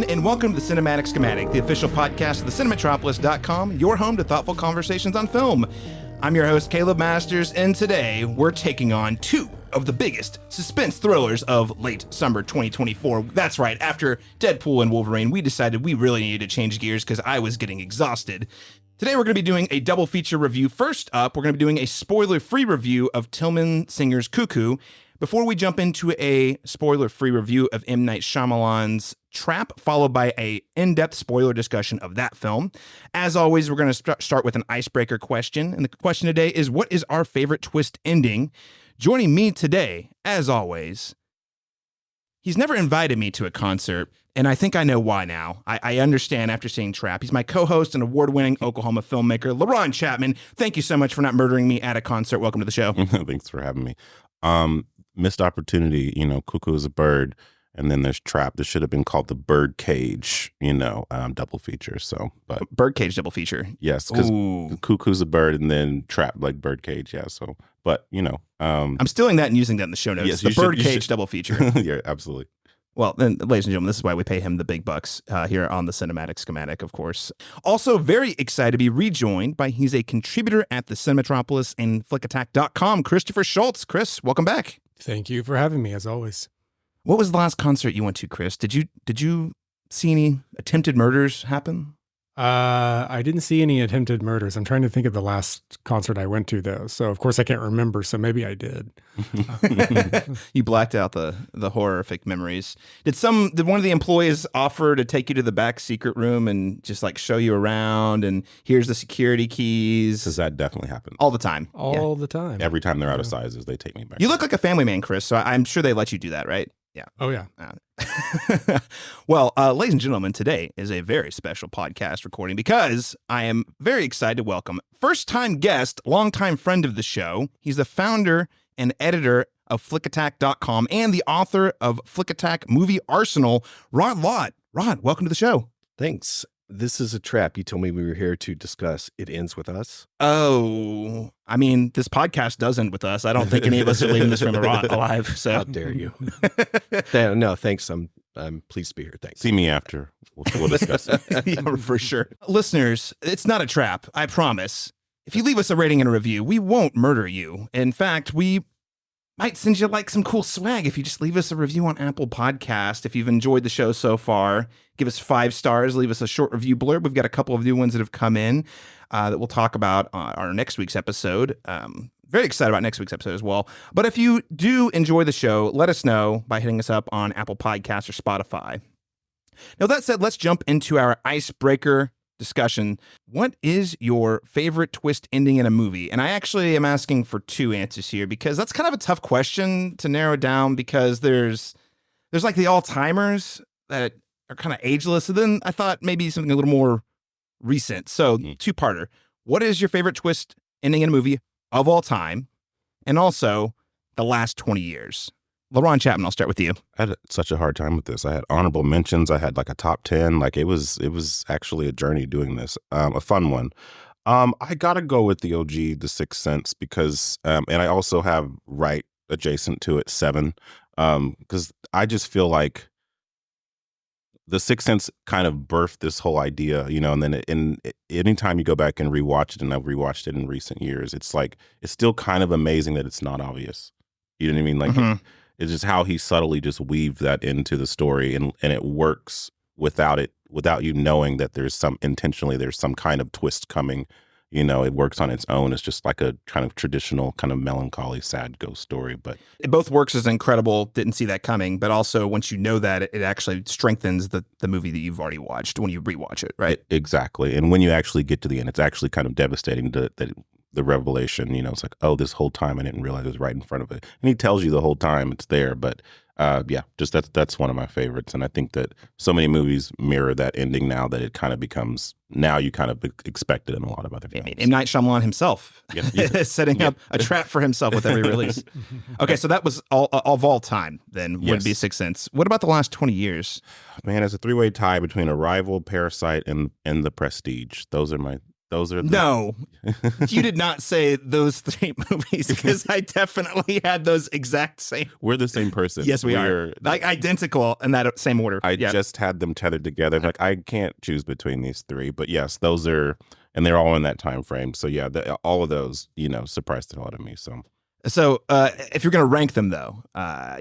and welcome to the Cinematic Schematic, the official podcast of thecinematropolis.com, your home to thoughtful conversations on film. I'm your host, Caleb Masters, and today we're taking on two of the biggest suspense thrillers of late summer 2024. That's right, after Deadpool and Wolverine, we decided we really needed to change gears because I was getting exhausted. Today we're going to be doing a double feature review. First up, we're going to be doing a spoiler-free review of Tillman Singer's Cuckoo, before we jump into a spoiler-free review of M. Night Shyamalan's Trap, followed by a in-depth spoiler discussion of that film. As always, we're going to start with an icebreaker question, and the question today is, what is our favorite twist ending? Joining me today, as always, he's never invited me to a concert, and I think I know why now. I understand after seeing Trap. He's my co-host and award-winning Oklahoma filmmaker, LaRon Chapman. Thank you so much for not murdering me at a concert. Welcome to the show. Thanks for having me. Missed opportunity, Cuckoo is a bird, and then there's Trap. This should have been called the Bird Cage, double feature. So, but Bird Cage double feature. Yes, because Cuckoo's a bird, and then Trap like Bird Cage. Yeah. So, but I'm stealing that and using that in the show notes. Yes, the Bird Cage double feature. Yeah, absolutely. Well, then, ladies and gentlemen, this is why we pay him the big bucks here on the Cinematic Schematic, of course. Also, very excited to be rejoined by, he's a contributor at the Cinematropolis and flickattack.com, Christopher Shultz. Chris, welcome back. Thank you for having me, as always. What was the last concert you went to, Chris? Did you see any attempted murders happen? I didn't see any attempted murders. I'm trying to think of the last concert I went to, though. So, of course, I can't remember. So maybe I did. You blacked out the horrific memories. Did one of the employees offer to take you to the back secret room and just like show you around and here's the security keys? Because that definitely happens. All the time. All the time. Every time they're out of sizes, they take me back. You look like a family man, Chris, so I'm sure they let you do that, right? Yeah. Oh, yeah. Well, ladies and gentlemen, today is a very special podcast recording because I am very excited to welcome first-time guest, longtime friend of the show. He's the founder and editor of flickattack.com and the author of Flick Attack Movie Arsenal, Lott. Rod, welcome to the show. Thanks. This is a trap. You told me we were here to discuss It Ends With Us. Oh, I mean, this podcast does end with us. I don't think any of us are leaving this room alive. So how dare you? No, thanks. I'm pleased to be here. Thanks. See me after. We'll discuss it. Yeah, for sure. Listeners, it's not a trap. I promise. If you leave us a rating and a review, we won't murder you. In fact, we might send you like some cool swag if you just leave us a review on Apple Podcast. If you've enjoyed the show so far, give us 5 stars, leave us a short review blurb. We've got a couple of new ones that have come in that we'll talk about on our next week's episode. Very excited about next week's episode as well. But if you do enjoy the show, let us know by hitting us up on Apple Podcasts or Spotify. Now, that said, let's jump into our icebreaker discussion. What is your favorite twist ending in a movie? And I actually am asking for 2 answers here because that's kind of a tough question to narrow down because there's like the all-timers that are kind of ageless. And then I thought maybe something a little more recent. So 2-parter. What is your favorite twist ending in a movie of all time? And also the last 20 years. LaRon Chapman, I'll start with you. I had such a hard time with this. I had honorable mentions. I had like a top 10. Like it was actually a journey doing this. A fun one. I gotta go with the OG, The Sixth Sense, because and I also have right adjacent to it 7. Because I just feel like The Sixth Sense kind of birthed this whole idea, and then anytime you go back and rewatch it, and I've rewatched it in recent years, it's like it's still kind of amazing that it's not obvious. You know what I mean? Like it's just how he subtly just weaved that into the story, and it works without you knowing that there's some kind of twist coming. It works on its own. It's just like a kind of traditional, kind of melancholy, sad ghost story. But it both works as incredible. Didn't see that coming, but also once you know that, it actually strengthens the movie that you've already watched when you rewatch it, right? Exactly. And when you actually get to the end, it's actually kind of devastating that the revelation. It's like, oh, this whole time I didn't realize it was right in front of it. And he tells you the whole time it's there. But just that's one of my favorites. And I think that so many movies mirror that ending now that it kind of becomes, now you kind of expect it in a lot of other films. M. Night Shyamalan himself is setting up a trap for himself with every release. Okay, so that was all of all time then, would be Sixth Sense. What about the last 20 years? Man, it's a 3-way tie between Arrival, Parasite, and The Prestige. Those are my Those are No, you did not say those 3 movies because I definitely had those exact same. We're the same person. Yes, we are. Like identical in that same order. I just had them tethered together. Like I can't choose between these 3, but yes, those are, and they're all in that time frame. So yeah, all of those, surprised the hell out of me. So if you're gonna rank them though, I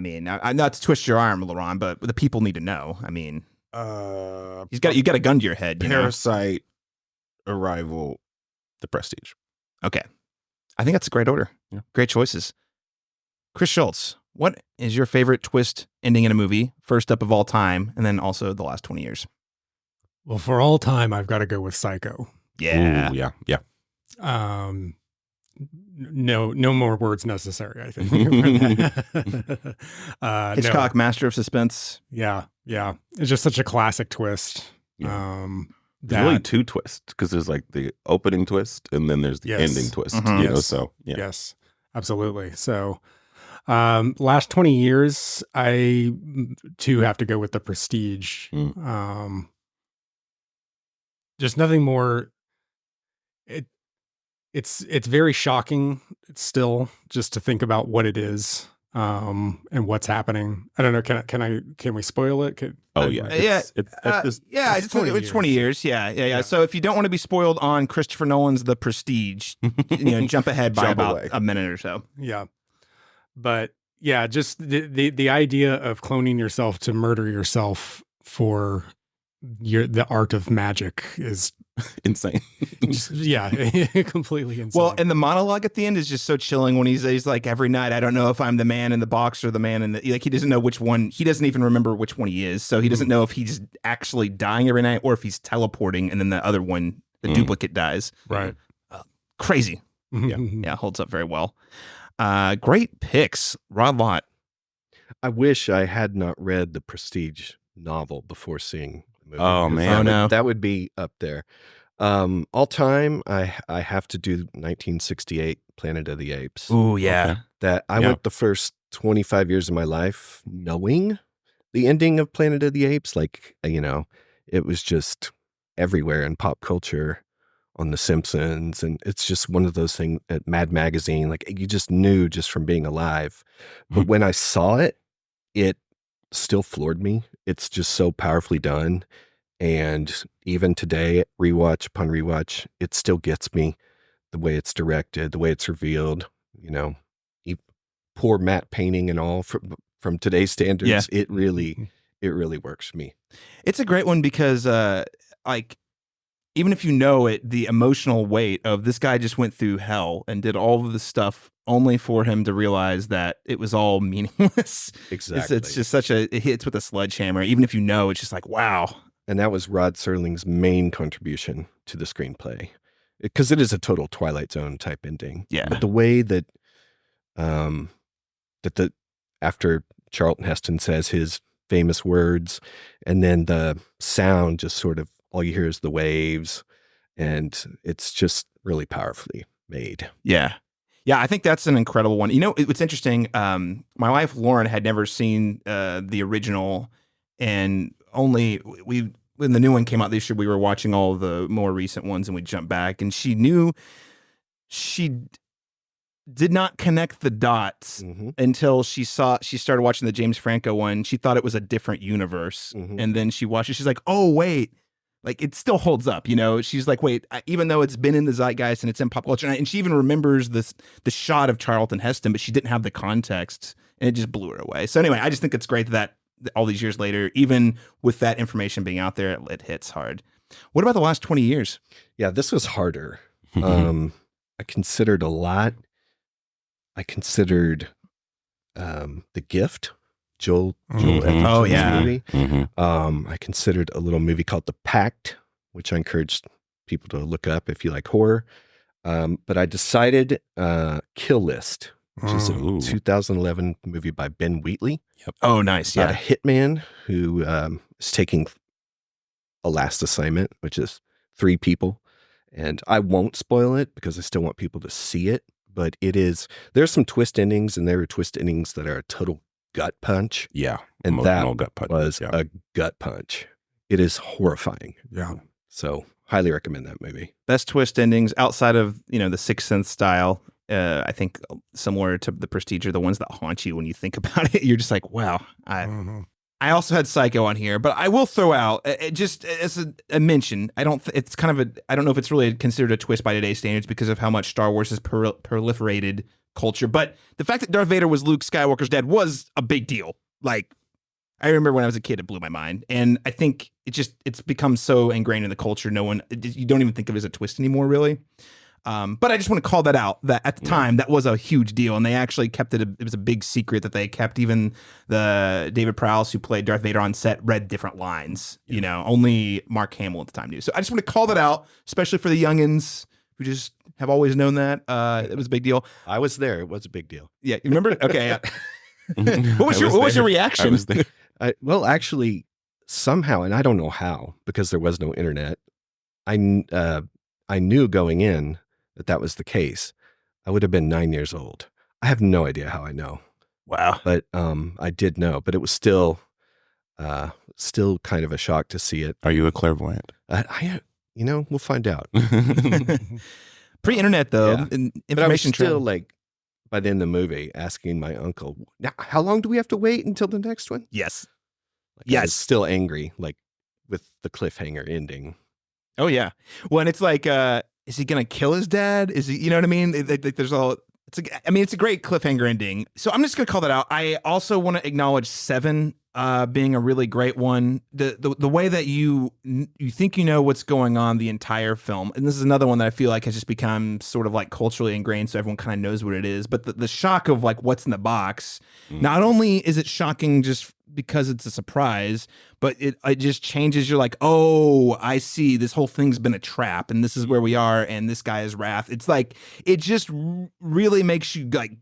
mean, I'm not to twist your arm, Laurent, but the people need to know. I mean, you got a gun to your head. Parasite, Arrival, The Prestige. Okay, I think that's a great order. Yeah. Great choices. Chris Shultz, what is your favorite twist ending in a movie? First up of all time, and then also the last 20 years. Well, for all time, I've got to go with Psycho. Yeah. Ooh, yeah. No more words necessary, I think. Hitchcock, master of suspense. Yeah. It's just such a classic twist. Yeah. There's really 2 twists because there's like the opening twist and then there's the ending twist. Mm-hmm. So yeah. Yes, absolutely. So last 20 years, I too have to go with The Prestige. Just nothing more. It's very shocking still just to think about what it is and what's happening. I don't know. Can we spoil it? Yeah. It's 20 years. Yeah. So if you don't want to be spoiled on Christopher Nolan's The Prestige, jump ahead by about a minute or so. Yeah. But yeah, just the idea of cloning yourself to murder yourself for the art of magic is insane. Completely insane. Well, and the monologue at the end is just so chilling when he's like, every night I don't know if I'm the man in the box or the man in the, like, he doesn't know which one, he doesn't even remember which one he is, so he doesn't know if he's actually dying every night or if he's teleporting and then the other one, the duplicate, dies. Right. Crazy. Yeah, holds up very well. Great picks, Lott. I wish I had not read the Prestige novel before seeing the movie. Oh man, that would be up there. All time, I have to do 1968 Planet of the Apes. Ooh, yeah. Okay. That I went the first 25 years of my life knowing the ending of Planet of the Apes. Like, it was just everywhere in pop culture, on The Simpsons, and it's just one of those things at Mad Magazine. Like, you just knew just from being alive. But when I saw it, it still floored me. It's just so powerfully done. And even today, rewatch upon rewatch, it still gets me. The way it's directed, the way it's revealed, poor matte painting and all from today's standards. Yeah. It really works for me. It's a great one because even if you know it, the emotional weight of this guy just went through hell and did all of this stuff only for him to realize that it was all meaningless. Exactly. It's just it hits with a sledgehammer. Even if you know, it's just like, wow. And that was Rod Serling's main contribution to the screenplay, because it is a total Twilight Zone type ending. Yeah. But the way that after Charlton Heston says his famous words, and then the sound just sort of, all you hear is the waves, and it's just really powerfully made. Yeah. Yeah, I think that's an incredible one. It's interesting. My wife, Lauren, had never seen the original, and only when the new one came out this year, we were watching all the more recent ones, and we jumped back, and she did not connect the dots until she started watching the James Franco one. She thought it was a different universe, and then she watched it. She's like, oh wait, like it still holds up. She's like, wait, even though it's been in the zeitgeist and it's in pop culture, and she even remembers the shot of Charlton Heston, but she didn't have the context, and it just blew her away. So anyway, I just think it's great that all these years later, even with that information being out there, it hits hard. What about the last 20 years? Yeah, this was harder. I considered a lot. I considered The Gift, Joel Edgerton's movie. I considered a little movie called The Pact, which I encourage people to look up if you like horror. But I decided Kill List, which is a 2011 movie by Ben Wheatley. Yep. Oh, nice. Yeah. A hitman who is taking a last assignment, which is 3 people. And I won't spoil it because I still want people to see it. But there's some twist endings, and there are twist endings that are a total gut punch. Yeah. And that gut punch. was a gut punch. It is horrifying. Yeah. So highly recommend that movie. Best twist endings outside of, the Sixth Sense style. I think similar to The Prestige are the ones that haunt you when you think about it. You're just like, wow. I also had Psycho on here, but I will throw out just as a mention. I don't know if it's really considered a twist by today's standards because of how much Star Wars has proliferated culture. But the fact that Darth Vader was Luke Skywalker's dad was a big deal. Like, I remember when I was a kid, it blew my mind, and I think it's become so ingrained in the culture. You don't even think of it as a twist anymore, really. But I just want to call that out, that at the time that was a huge deal, and they actually kept it. It was a big secret that they kept. Even the David Prowse, who played Darth Vader on set, read different lines. Only Mark Hamill at the time knew. So I just want to call that out, especially for the youngins who just have always known that. It was a big deal. I was there. It was a big deal. Yeah, you remember? Okay. What was your reaction? I was there. Well, actually, somehow, and I don't know how, because there was no internet, I knew going in that was the case. I would have been 9 years old. I have no idea how I know. Wow. But I did know. But it was still kind of a shock to see it. Are you a clairvoyant? We'll find out. Pre-internet, though, Yeah. information But I was still travel. like, by the end of the movie, asking my uncle, now, how long do we have to wait until the next one? Yes. Like, I was Yes. still angry, like with the cliffhanger ending. Oh yeah. Well, and it's like, is he gonna kill his dad? Is he? You know what I mean? There's all. It's a great cliffhanger ending. So I'm just gonna call that out. I also want to acknowledge 7 being a really great one. The way that you think you know what's going on the entire film, and this is another one that I feel like has just become sort of like culturally ingrained, so everyone kind of knows what it is. But the shock of like what's in the box, not only is it shocking just because it's a surprise, but it just changes. You're like, oh, I see. This whole thing's been a trap, and this is where we are, and this guy is Wrath. It's like it just really makes you like,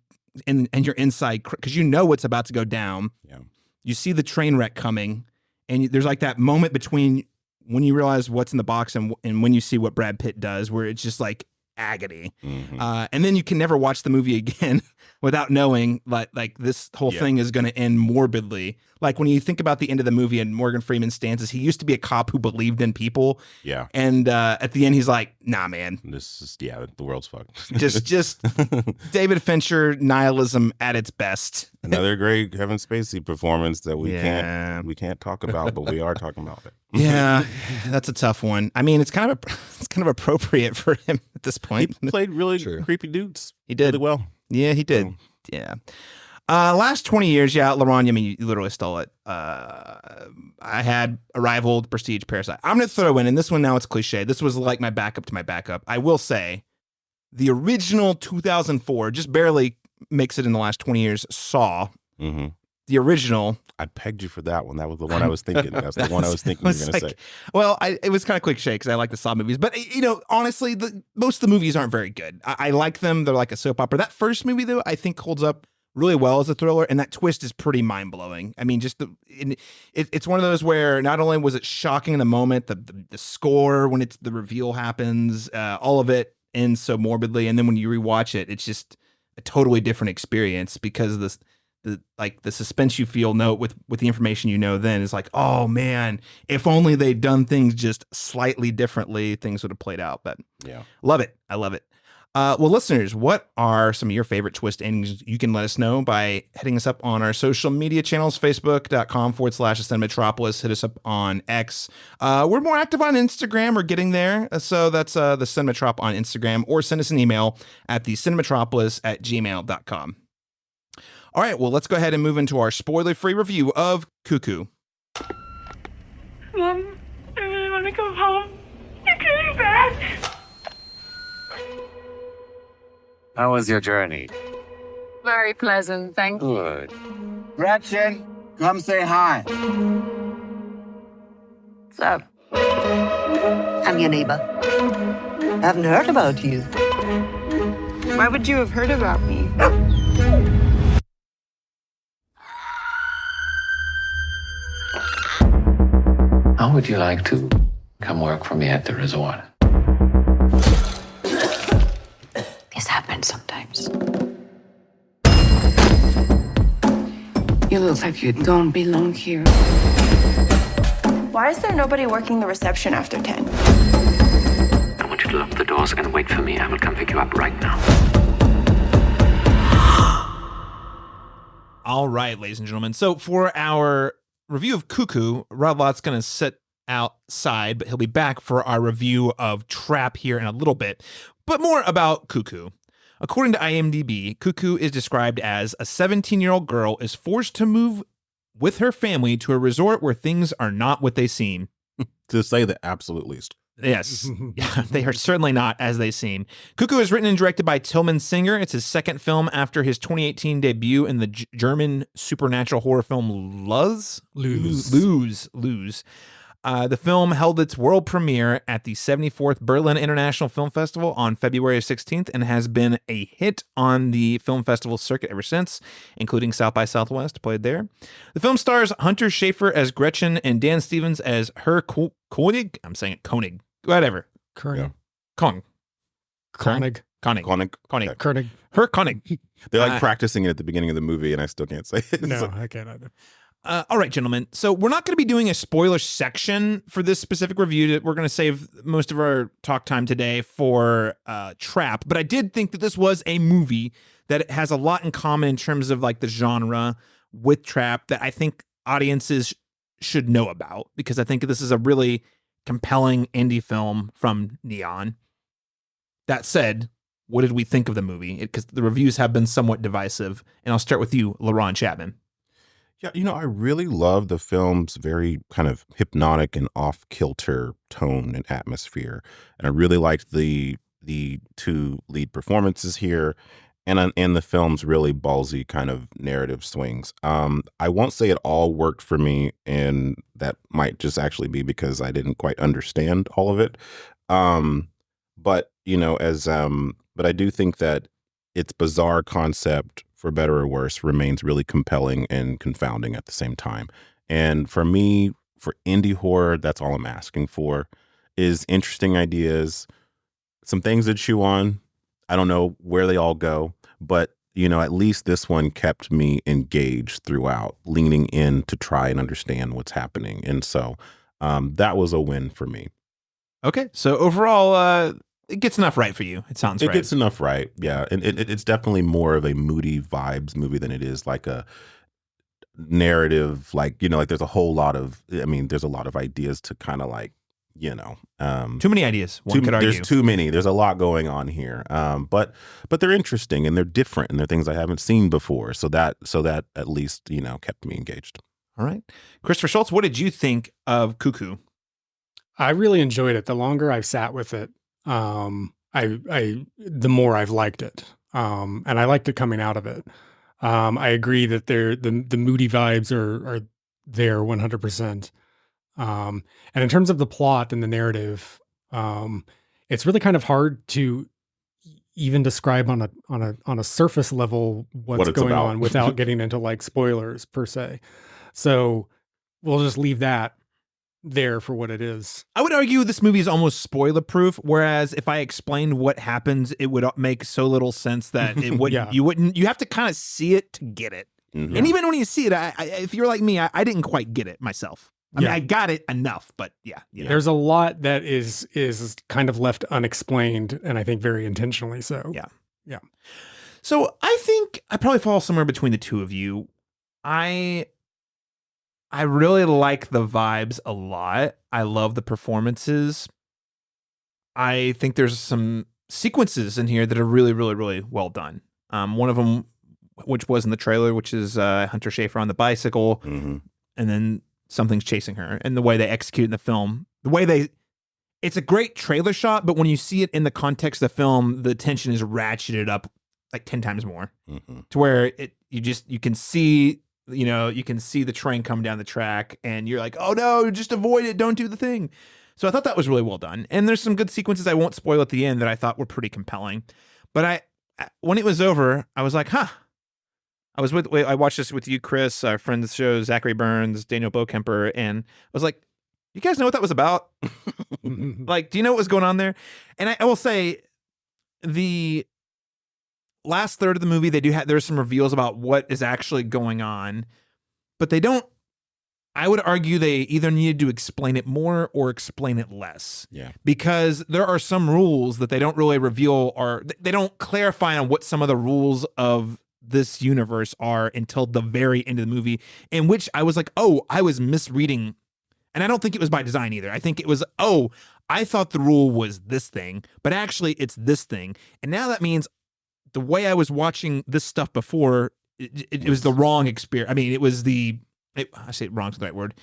and your inside, because you know what's about to go down. Yeah. You see the train wreck coming, and there's like that moment between when you realize what's in the box and when you see what Brad Pitt does, where it's just like agony. And then you can never watch the movie again without knowing like this whole thing is going to end morbidly. Like when you think about the end of the movie and Morgan Freeman's stance is he used to be a cop who believed in people. Yeah. And at the end, he's like, nah, man. This is, the world's fucked. Just David Fincher nihilism at its best. Another great Kevin Spacey performance that we Yeah. can't talk about, but we are talking about it. Yeah, that's a tough one. I mean, it's kind of appropriate for him at this point. He played really Sure. creepy dudes. He did. Really well. Yeah, he did. Yeah. Last 20 years, LaRon, I mean, you literally stole it. I had Arrival, Prestige, Parasite. I'm going to throw in, and this one now it's cliche. This was like my backup to my backup. I will say the original 2004 just barely makes it in the last 20 years. Saw. Mm-hmm. The original. I pegged you for that one. That was the one I was thinking. That's the one I was thinking you were going to say. Well, it was kind of cliche because I like the Saw movies. But, honestly, most of the movies aren't very good. I like them. They're like a soap opera. That first movie, though, I think holds up really well as a thriller. And that twist is pretty mind-blowing. I mean, just it's one of those where not only was it shocking in the moment, the score, when the reveal happens, all of it ends so morbidly. And then when you rewatch it, it's just a totally different experience because of this. The suspense you feel with the information then is like, oh man, if only they'd done things just slightly differently, things would have played out. But Yeah. love it. I love it. Well, listeners, what are some of your favorite twist endings? You can let us know by hitting us up on our social media channels, facebook.com/Cinematropolis. Hit us up on X. We're more active on Instagram. We're getting there. So that's the Cinematrop on Instagram, or send us an email at thecinemetropolis@gmail.com. All right, well, let's go ahead and move into our spoiler-free review of Cuckoo. Mom, I really want to go home. You're coming back. How was your journey? Very pleasant, thank you. Good. Gretchen, come say hi. What's up? I'm your neighbor. Haven't heard about you. Why would you have heard about me? How would you like to come work for me at the resort? This happens sometimes. You look like you don't belong here. Why is there nobody working the reception after 10? I want you to lock the doors and wait for me. I will come pick you up right now. All right, ladies and gentlemen. So for our review of Cuckoo, Rob Lott's going to sit outside, but he'll be back for our review of Trap here in a little bit. But more about Cuckoo. According to IMDb, Cuckoo is described as a 17-year-old girl is forced to move with her family to a resort where things are not what they seem. To say the absolute least. Yes, yeah, they are certainly not as they seem. Cuckoo is written and directed by Tillman Singer. It's his second film after his 2018 debut in the German supernatural horror film Lose. The film held its world premiere at the 74th Berlin International Film Festival on February 16th and has been a hit on the film festival circuit ever since, including South by Southwest, played there. The film stars Hunter Schafer as Gretchen and Dan Stevens as Herr Koenig. I'm saying it Koenig. Whatever. Koenig. Koenig. Koenig. Koenig. Koenig. Koenig. Koenig. Herr Koenig. They're like practicing it at the beginning of the movie, and I still can't say it. No, I can't either. All right, gentlemen. So we're not going to be doing a spoiler section for this specific review. We're going to save most of our talk time today for Trap. But I did think that this was a movie that has a lot in common in terms of like the genre with Trap that I think audiences should know about, because I think this is a really compelling indie film from Neon. That said, what did we think of the movie? Because the reviews have been somewhat divisive. And I'll start with you, LaRon Chapman. Yeah, I really love the film's very kind of hypnotic and off-kilter tone and atmosphere. And I really liked the two lead performances here and the film's really ballsy kind of narrative swings. I won't say it all worked for me, and that might just actually be because I didn't quite understand all of it. But I do think that its bizarre concept, for better or worse, remains really compelling and confounding at the same time. And for me, for indie horror, that's all I'm asking for, is interesting ideas, some things to chew on. I don't know where they all go, but at least this one kept me engaged throughout, leaning in to try and understand what's happening. And so that was a win for me. Okay, so overall, it gets enough right for you. It sounds right. It gets enough right, yeah. And it's definitely more of a moody vibes movie than it is like a narrative, like there's a whole lot of, there's a lot of ideas to kind of like, too many ideas. One could argue. There's too many. There's a lot going on here. But they're interesting and they're different and they're things I haven't seen before. So that at least, kept me engaged. All right. Christopher Shultz, what did you think of Cuckoo? I really enjoyed it. The longer I've sat with it, the more I've liked it. And I liked it coming out of it. I agree that the moody vibes are there 100%. And in terms of the plot and the narrative, it's really kind of hard to even describe on a surface level what's going on without getting into like spoilers per se. So we'll just leave that there for what it is. I would argue this movie is almost spoiler proof, whereas if I explained what happens, it would make so little sense that it wouldn't. Yeah. You have to kind of see it to get it. Mm-hmm. And even when you see it, if you're like me, I didn't quite get it myself. I mean, I got it enough, but yeah. There's a lot that is kind of left unexplained, and I think very intentionally so. Yeah. So I think I probably fall somewhere between the two of you. I really like the vibes a lot. I love the performances. I think there's some sequences in here that are really, really, really well done. One of them, which was in the trailer, which is Hunter Schafer on the bicycle, mm-hmm. and then something's chasing her, and the way they execute in the film, it's a great trailer shot, but when you see it in the context of the film, the tension is ratcheted up like 10 times more, mm-hmm. to where you can see, you can see the train come down the track and you're like, oh no, just avoid it. Don't do the thing. So I thought that was really well done. And there's some good sequences I won't spoil at the end that I thought were pretty compelling, but when it was over, I was like, I watched this with you, Chris, our friend of the show, Zachary Burns, Daniel Bokemper, and I was like, you guys know what that was about? Like, do you know what was going on there? And I will say, the last third of the movie, there's some reveals about what is actually going on, but they don't I would argue they either needed to explain it more or explain it less. Yeah. Because there are some rules that they don't really reveal, or they don't clarify on what some of the rules of this universe are until the very end of the movie, in which I was like, oh, I was misreading. And I don't think it was by design either. I think it was, oh, I thought the rule was this thing, but actually it's this thing. And now that means the way I was watching this stuff before, it was the wrong experience. I mean, I say wrong is the right word.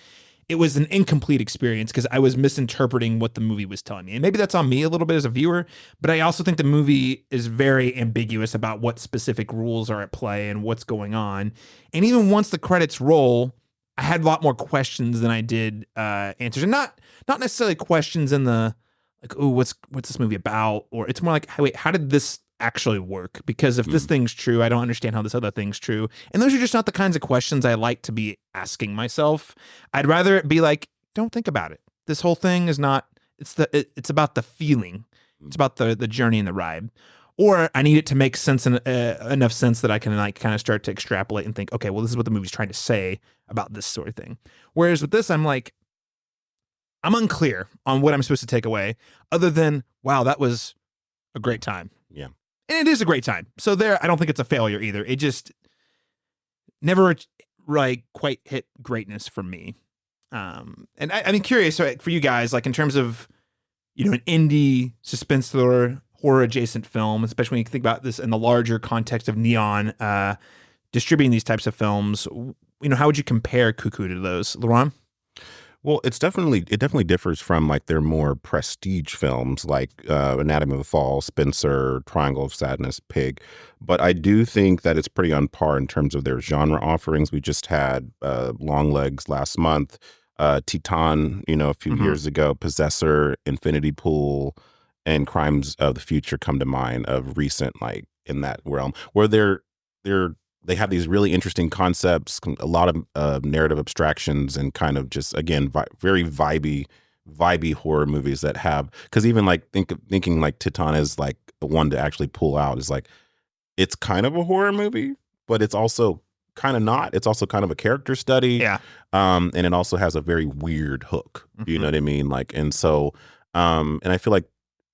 It was an incomplete experience because I was misinterpreting what the movie was telling me. And maybe that's on me a little bit as a viewer, but I also think the movie is very ambiguous about what specific rules are at play and what's going on. And even once the credits roll, I had a lot more questions than I did answers. And not necessarily questions in the, like, oh, what's this movie about? Or it's more like, hey, wait, how did this actually work? Because if this thing's true, I don't understand how this other thing's true. And those are just not the kinds of questions I like to be asking myself. I'd rather it be like, don't think about it. This whole thing is not, it's about the feeling. It's about the journey and the ride. Or I need it to make sense, enough sense that I can like kind of start to extrapolate and think, okay, well, this is what the movie's trying to say about this sort of thing. Whereas with this, I'm like, I'm unclear on what I'm supposed to take away other than, wow, that was a great time. Yeah. And it is a great time. So there, I don't think it's a failure either. It just never like quite hit greatness for me. And I'm curious for you guys, like in terms of, you know, an indie suspense thriller, horror adjacent film, especially when you think about this in the larger context of Neon distributing these types of films, you know, how would you compare Cuckoo to those, Laurent? Well, it definitely differs from like their more prestige films like Anatomy of a Fall, Spencer, Triangle of Sadness, Pig. But I do think that it's pretty on par in terms of their genre offerings. We just had Longlegs last month, Titan, you know, a few years ago, Possessor, Infinity Pool, and Crimes of the Future come to mind of recent, like in that realm, where they have these really interesting concepts, a lot of narrative abstractions, and kind of just, again, very vibey horror movies that have, because even like thinking like Titan is like the one to actually pull out is like, it's kind of a horror movie, but it's also kind of not. It's also kind of a character study. Yeah. And it also has a very weird hook. You know what I mean? Like, and so, and I feel like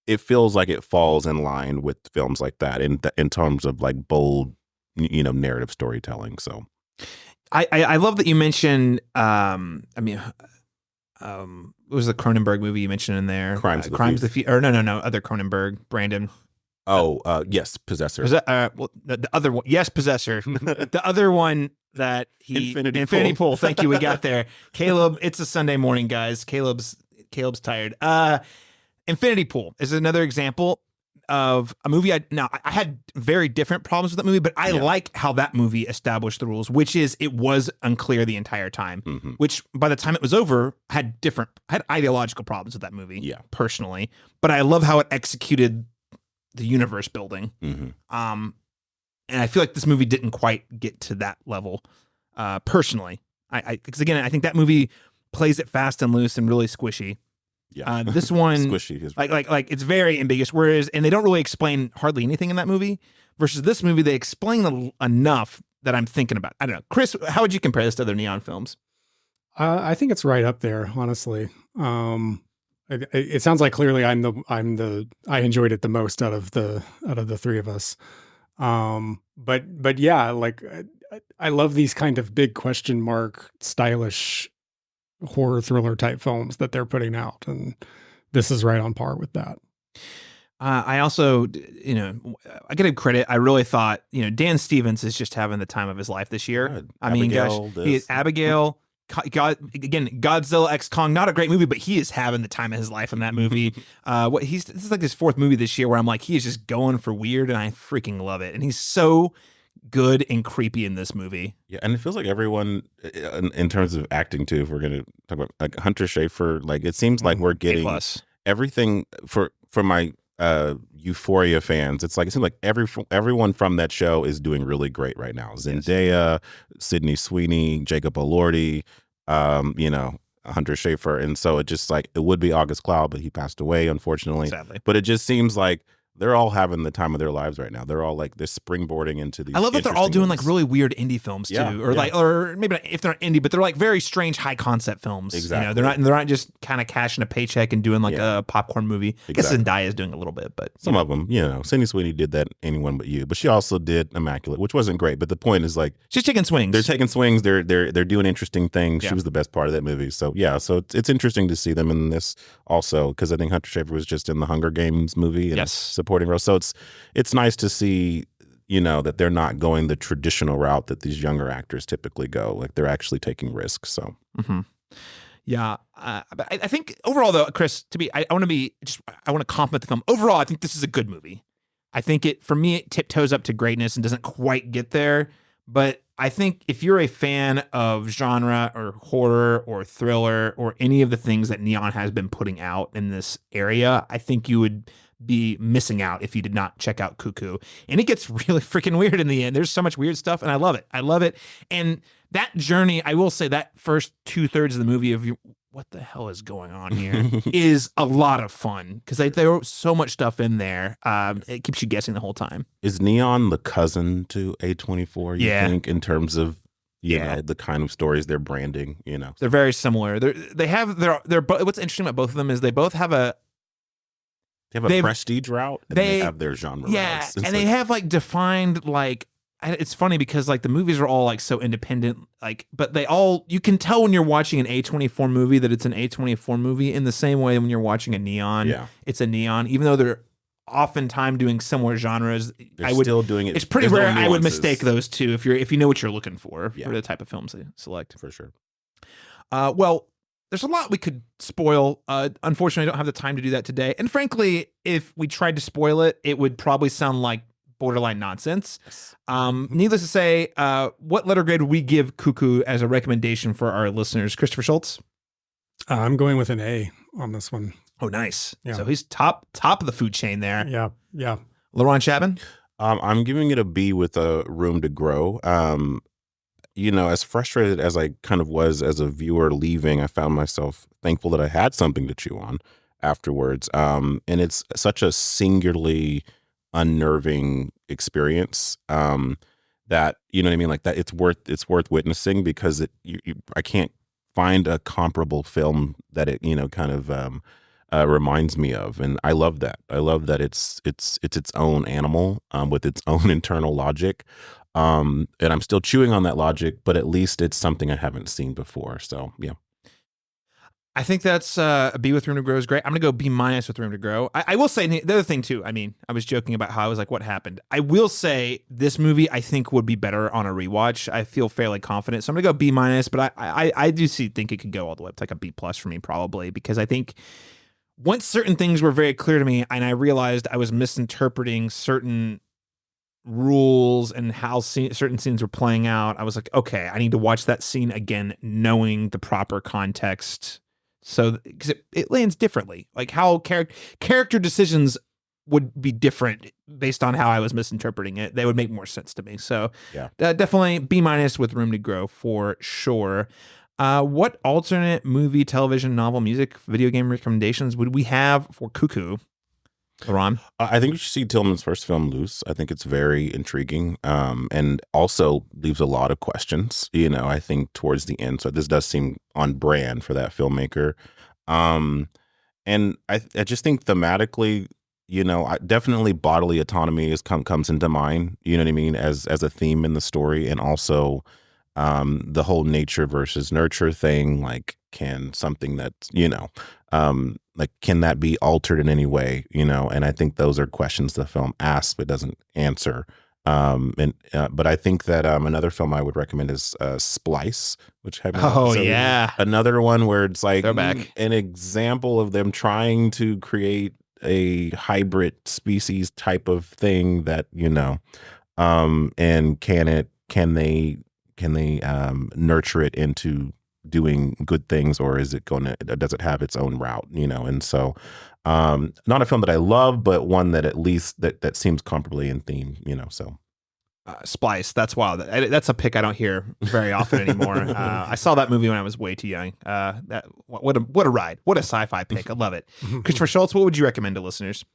it feels like it falls in line with films like that in terms of like bold, you know, narrative storytelling. So I love that you mentioned what was the Cronenberg movie you mentioned in there? Crimes of the Future. Or no, other Cronenberg, Brandon. Yes, Possessor. Well, the other one, yes, Possessor. The other one that Infinity Pool. Thank you, we got there. Caleb, it's a Sunday morning, guys. Caleb's tired. Infinity Pool is another example of a movie. I had very different problems with that movie, but I like how that movie established the rules, which is it was unclear the entire time, which by the time it was over, I had ideological problems with that movie, personally, but I love how it executed the universe building. And I feel like this movie didn't quite get to that level, personally. Because again, I think that movie plays it fast and loose and really squishy. Yeah. This one, squishy is like it's very ambiguous. Whereas, and they don't really explain hardly anything in that movie. Versus this movie, they explain enough that I'm thinking about. I don't know, Chris, how would you compare this to other Neon films? I think it's right up there, honestly. It sounds like clearly I enjoyed it the most out of the three of us. But yeah, like I love these kind of big question mark stylish horror thriller type films that they're putting out, and this is right on par with that. I also, you know, I give him credit. I really thought, you know, Dan Stevens is just having the time of his life this year. Good. I mean, gosh, he is Abigail. Godzilla X Kong, not a great movie, but he is having the time of his life in that movie. This is like his fourth movie this year where I'm like, he is just going for weird, and I freaking love it. And he's so good and creepy in this movie. Yeah, and it feels like everyone, in terms of acting too, if we're going to talk about like Hunter Schafer, like it seems like we're getting everything for my Euphoria fans. It's like it seems like everyone from that show is doing really great right now. Zendaya, Sydney Sweeney, Jacob Elordi, you know, Hunter Schafer, and so it just like it would be August Cloud, but he passed away unfortunately. Sadly, but it just seems like they're all having the time of their lives right now. They're all like they're springboarding into these. I love that they're all interesting doing like movies. really weird indie films too, Yeah, or yeah. like, or maybe not, if they're not indie, but they're like very strange high concept films. Exactly. You know, they're not just kind of cashing a paycheck and doing like a popcorn movie. I guess Zendaya is doing a little bit, but some of them, you know, Sydney Sweeney did that Anyone But You, but she also did Immaculate, which wasn't great. But the point is like she's taking swings. They're taking swings. They're doing interesting things. Yeah. She was the best part of that movie. So yeah, so it's interesting to see them in this also because I think Hunter Schafer was just in the Hunger Games movie and supporting role. So it's nice to see, you know, that they're not going the traditional route that these younger actors typically go. Like they're actually taking risks. So. Mm-hmm. Yeah, but I think overall though, Chris, I want to compliment the film. Overall, I think this is a good movie. I think for me, it tiptoes up to greatness and doesn't quite get there. But I think if you're a fan of genre or horror or thriller or any of the things that Neon has been putting out in this area, I think you would be missing out if you did not check out Cuckoo. And it gets really freaking weird in the end. There's so much weird stuff, and I love it. I love it. And that journey, I will say that first 2/3 of the movie of what the hell is going on here is a lot of fun because they throw so much stuff in there. It keeps you guessing the whole time. Is Neon the cousin to A24, you think, in terms of you know, the kind of stories they're branding, you know? They're very similar. They're what's interesting about both of them is they both have a prestige route and they have their genre routes. And they have like defined like it's funny because like the movies are all like so independent, like, but you can tell when you're watching an A24 movie that it's an A24 movie in the same way when you're watching a Neon, it's a Neon, even though they're oftentimes doing similar genres. They're still doing it. It's pretty rare. No I would mistake those two if you know what you're looking for the type of films they select. For sure. Well, there's a lot we could spoil. Unfortunately, I don't have the time to do that today. And frankly, if we tried to spoil it, it would probably sound like borderline nonsense. Needless to say, what letter grade would we give Cuckoo as a recommendation for our listeners? Christopher Shultz? I'm going with an A on this one. Oh, nice. Yeah. So he's top of the food chain there. Yeah, yeah. LaRon Chapman? I'm giving it a B with a room to grow. You know, as frustrated as I kind of was as a viewer leaving, I found myself thankful that I had something to chew on afterwards. And it's such a singularly unnerving experience that, you know what I mean? Like that it's worth witnessing because I can't find a comparable film that it, you know, kind of reminds me of. And I love that. I love that it's its own animal with its own internal logic. And I'm still chewing on that logic, but at least it's something I haven't seen before. So, yeah. I think that's a B with room to grow is great. I'm going to go B- with room to grow. I will say the other thing too. I mean, I was joking about how I was like, what happened? I will say this movie I think would be better on a rewatch. I feel fairly confident. So I'm going to go B-, but I do think it could go all the way up to like a B+ for me probably because I think once certain things were very clear to me and I realized I was misinterpreting certain rules and how certain scenes were playing out, I was like, okay, I need to watch that scene again knowing the proper context. So because it lands differently, like how character decisions would be different based on how I was misinterpreting it. They would make more sense to me. So yeah, definitely B- with room to grow for sure. What alternate movie, television, novel, music, video game recommendations would we have for Cuckoo? LaRon? I think you should see Tillman's first film, Loose. I think it's very intriguing and also leaves a lot of questions, you know, I think towards the end. So this does seem on brand for that filmmaker. And I just think thematically, you know, definitely bodily autonomy comes into mind, you know what I mean, as a theme in the story. And also the whole nature versus nurture thing, like can something that, you know, like can that be altered in any way, you know? And I think those are questions the film asks but doesn't answer. But I think that another film I would recommend is Splice, which another one where it's like an example of them trying to create a hybrid species type of thing that, you know, and can they nurture it into doing good things, or does it have its own route, you know? And so not a film that I love, but one that at least that seems comparably in theme, you know. So Splice, that's wild. That's a pick I don't hear very often anymore. I saw that movie when I was way too young. What a ride. What a sci-fi pick. I love it. Christopher Schultz, what would you recommend to listeners?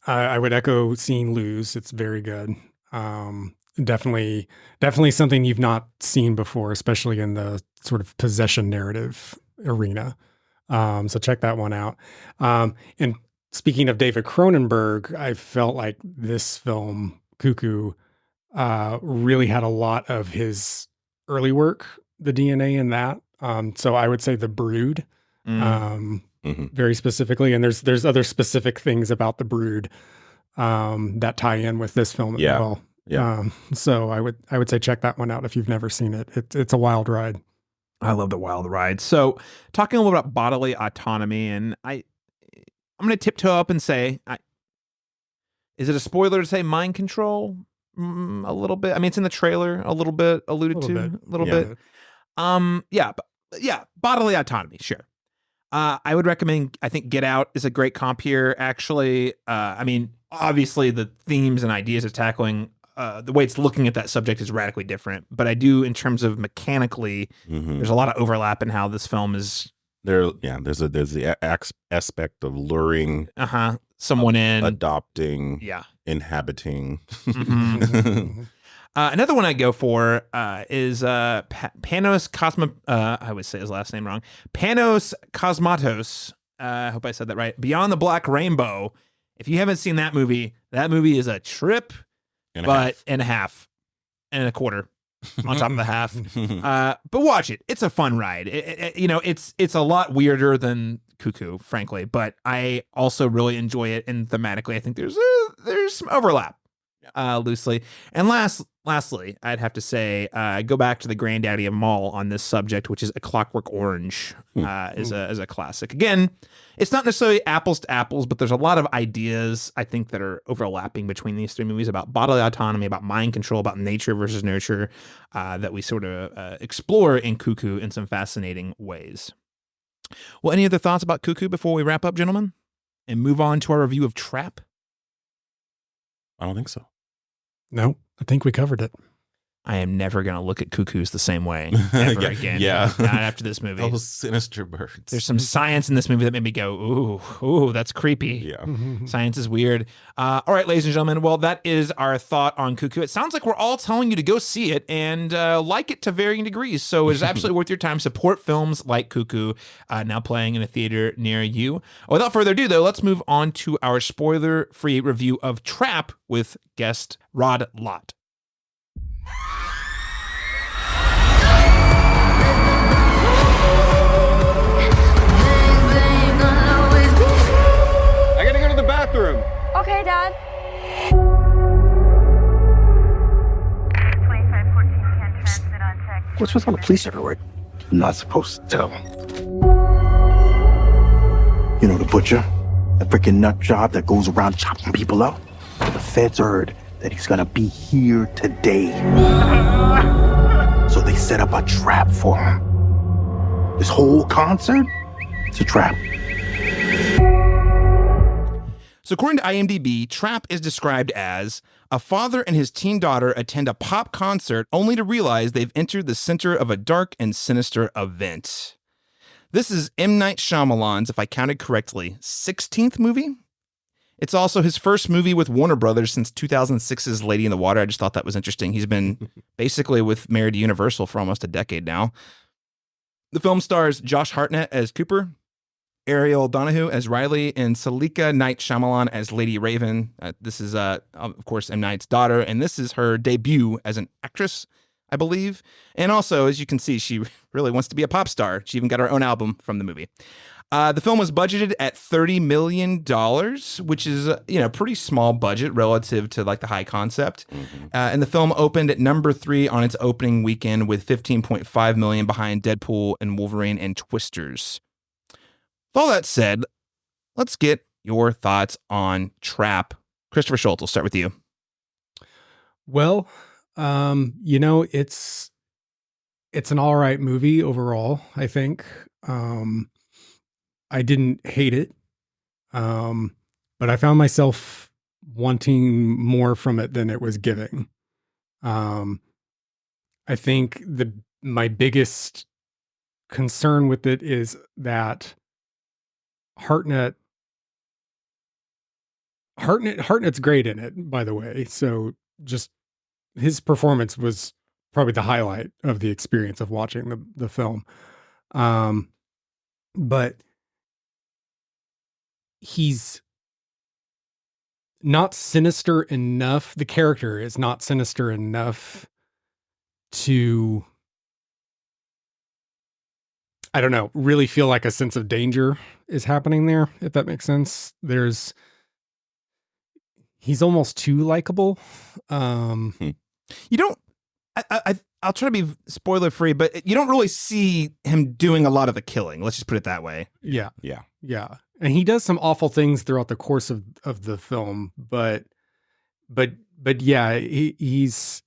I would echo seeing Lose. It's very good. Definitely something you've not seen before, especially in the sort of possession narrative arena. So check that one out. And speaking of David Cronenberg, I felt like this film, Cuckoo, really had a lot of his early work, the DNA in that. So I would say The Brood, very specifically. And there's other specific things about The Brood that tie in with this film as well. Yeah. So I would say check that one out if you've never seen it. It's a wild ride. I love the wild ride. So talking a little about bodily autonomy, and I'm going to tiptoe up and say, is it a spoiler to say mind control? A little bit. I mean, it's in the trailer, a little bit alluded to, a little bit. Yeah, bodily autonomy, sure. I would recommend, I think Get Out is a great comp here, actually. I mean, obviously the themes and ideas of tackling the way it's looking at that subject is radically different. But I do, in terms of mechanically, there's a lot of overlap in how this film is. There's the aspect of luring someone in, adopting, inhabiting. Another one I go for is Panos Cosmo. I always say his last name wrong. Panos Cosmatos. I hope I said that right. Beyond the Black Rainbow. If you haven't seen that movie is a trip, and a half and a quarter on top of the half. But watch it. It's a fun ride. It's a lot weirder than Cuckoo, frankly, but I also really enjoy it. And thematically, I think there's some overlap. Loosely. And lastly, I'd have to say, go back to the granddaddy of Mall on this subject, which is A Clockwork Orange, is a classic. Again, it's not necessarily apples to apples, but there's a lot of ideas, I think, that are overlapping between these three movies about bodily autonomy, about mind control, about nature versus nurture, that we sort of explore in Cuckoo in some fascinating ways. Well, any other thoughts about Cuckoo before we wrap up, gentlemen, and move on to our review of Trap? I don't think so. No, I think we covered it. I am never going to look at cuckoos the same way ever again. Yeah. Not after this movie. Those sinister birds. There's some science in this movie that made me go, ooh, that's creepy. Yeah. Science is weird. All right, ladies and gentlemen. Well, that is our thought on Cuckoo. It sounds like we're all telling you to go see it and like it to varying degrees. So it's absolutely worth your time. Support films like Cuckoo, now playing in a theater near you. Without further ado, though, let's move on to our spoiler-free review of Trap with guest Rod Lott. I gotta go to the bathroom. Okay, Dad. What's with all the police everywhere? I'm not supposed to tell. You know the butcher? The freaking nut job that goes around chopping people up? The feds heard that he's gonna be here today. So they set up a trap for him. This whole concert, it's a trap. So according to IMDb, Trap is described as a father and his teen daughter attend a pop concert only to realize they've entered the center of a dark and sinister event. This is M. Night Shyamalan's, if I counted correctly, 16th movie. It's also his first movie with Warner Brothers since 2006's Lady in the Water. I just thought that was interesting. He's been basically married to Universal for almost a decade now. The film stars Josh Hartnett as Cooper, Ariel Donahue as Riley, and Salika Night Shyamalan as Lady Raven. This is, of course, M. Night's daughter, and this is her debut as an actress, I believe. And also, as you can see, she really wants to be a pop star. She even got her own album from the movie. The film was budgeted at $30 million, which is a pretty small budget relative to like the high concept. And the film opened at number 3 on its opening weekend with $15.5 million behind Deadpool and Wolverine and Twisters. With all that said, let's get your thoughts on Trap. Christopher Schultz, we'll start with you. Well, it's an all right movie overall, I think. I didn't hate it, but I found myself wanting more from it than it was giving. I think my biggest concern with it is that Hartnett Hartnett's great in it, by the way. So just his performance was probably the highlight of the experience of watching the film. But he's not sinister enough. The character is not sinister enough to, I don't know, really feel like a sense of danger is happening there, if that makes sense. He's almost too likable. You don't, I'll try to be spoiler free, but you don't really see him doing a lot of the killing. Let's just put it that way. Yeah. Yeah. Yeah. And he does some awful things throughout the course of the film, but yeah, he's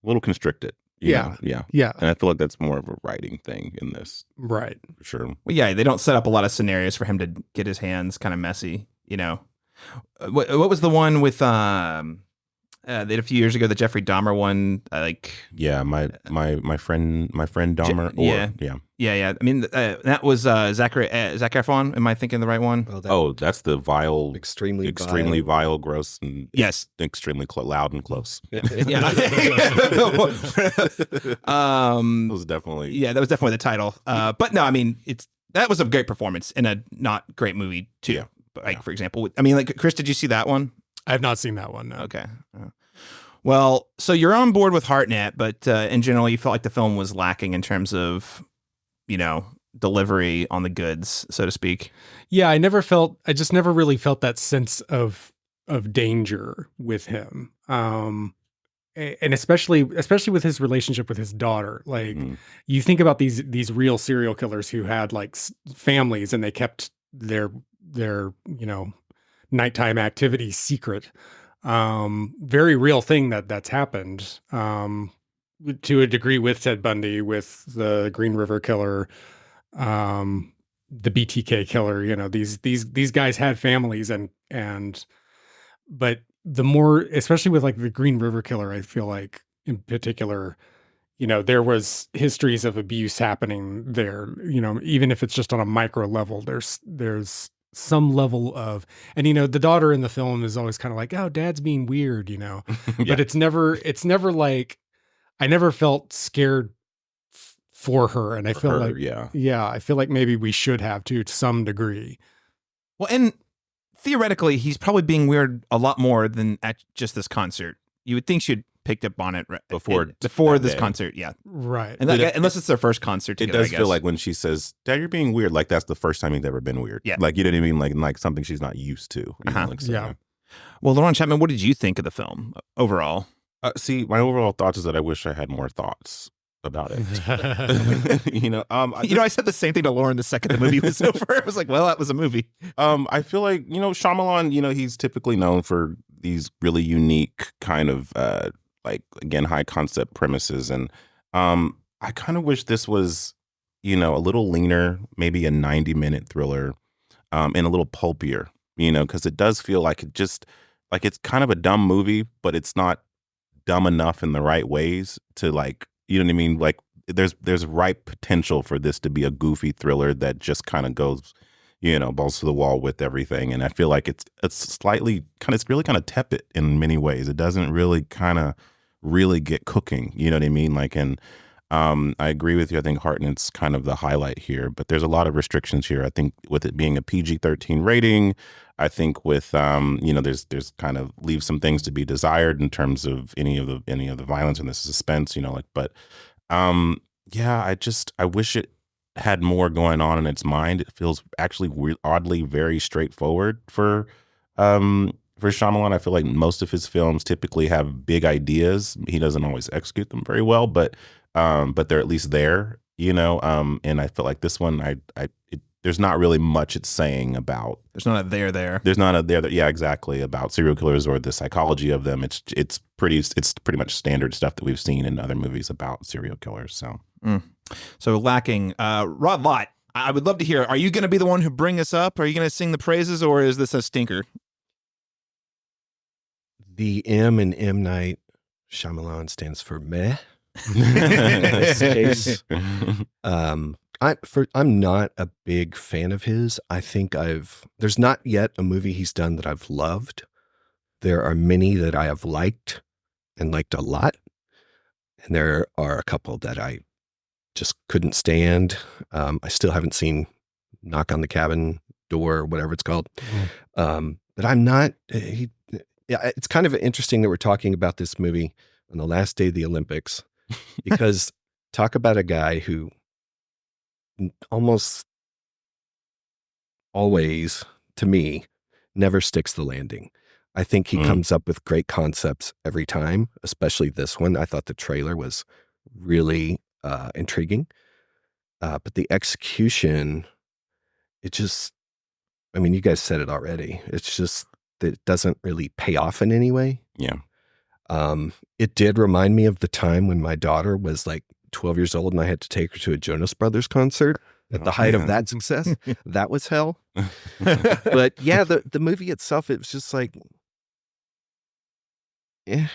A little constricted. you Yeah. know? Yeah. yeah, And I feel like that's more of a writing thing in this, right. for sure. Well, yeah, they don't set up a lot of scenarios for him to get his hands kind of messy, you know. What was the one with they did a few years ago, the Jeffrey Dahmer one, Yeah, my friend Dahmer. yeah. I mean, that was Zac Efron. Am I thinking the right one? Oh, that's the vile, extremely vile, gross, and Yes. extremely loud and close. Yeah. It was definitely Yeah, that was definitely the title. But no, I mean, that was a great performance in a not great movie too. Yeah. For example, I mean, like, Chris, did you see that one? I have not seen that one. No. Okay. Well, so you're on board with Hartnett, but in general, you felt like the film was lacking in terms of, delivery on the goods, so to speak. Yeah, I just never really felt that sense of danger with him. And especially with his relationship with his daughter. Like, you think about these real serial killers who had like families and they kept their nighttime activities secret. Very real thing that's happened to a degree with Ted Bundy, with the Green River Killer, the BTK killer. These guys had families but the more, especially with like the Green River Killer, I feel like in particular, there was histories of abuse happening there. Even if it's just on a micro level, there's some level of, and the daughter in the film is always kind of like, oh, dad's being weird, Yeah. but it's never like, I never felt scared for her. And I feel like, I feel like maybe we should have to some degree. Well, and theoretically, he's probably being weird a lot more than at just this concert. You would think she'd picked up on it before this concert. Yeah. Right. And unless it's their first concert together, it does feel like when she says, Dad, you're being weird, like that's the first time he's ever been weird. Yeah. Like, you know what I mean? Like something she's not used to. Yeah. Well, Lauren Chapman, what did you think of the film overall? See, my overall thoughts is that I wish I had more thoughts about it. I said the same thing to Lauren the second the movie was over. I was like, well, that was a movie. I feel like, Shyamalan, he's typically known for these really unique kind of, again, high concept premises. And I kind of wish this was, a little leaner, maybe a 90-minute thriller, and a little pulpier, because it does feel like it's kind of a dumb movie, but it's not dumb enough in the right ways to like, you know what I mean? Like there's ripe potential for this to be a goofy thriller that just kind of goes, balls to the wall with everything. And I feel like it's slightly it's really kind of tepid in many ways. It doesn't really kind of really get cooking. You know what I mean? Like, and I agree with you. I think Hartnett's kind of the highlight here, but there's a lot of restrictions here. I think with it being a PG-13 rating, I think with there's kind of leaves some things to be desired in terms of any of the violence and the suspense, I wish it had more going on in its mind. It feels actually oddly very straightforward for Shyamalan. I feel like most of his films typically have big ideas. He doesn't always execute them very well, but they're at least there, and I feel like this one, there's not really much it's saying about. There's not a there. There's not a there. Yeah, exactly. About serial killers or the psychology of them. It's pretty much standard stuff that we've seen in other movies about serial killers. So lacking. Rod Lott, I would love to hear. Are you going to be the one who bring us up? Are you going to sing the praises, or is this a stinker? The M in M. Night Shyamalan stands for meh. In this case, I'm not a big fan of his. I think there's not yet a movie he's done that I've loved. There are many that I have liked and liked a lot. And there are a couple that I just couldn't stand. I still haven't seen Knock on the Cabin Door or whatever it's called. But I'm not, it's kind of interesting that we're talking about this movie on the last day of the Olympics, because talk about a guy who almost always, to me, never sticks the landing. I think he comes up with great concepts every time, especially this one. I thought the trailer was really intriguing. But the execution, you guys said it already. It's just that it doesn't really pay off in any way. Yeah. It did remind me of the time when my daughter was like 12 years old and I had to take her to a Jonas Brothers concert at the height of that success. That was hell. But yeah, the movie itself, it was just like, I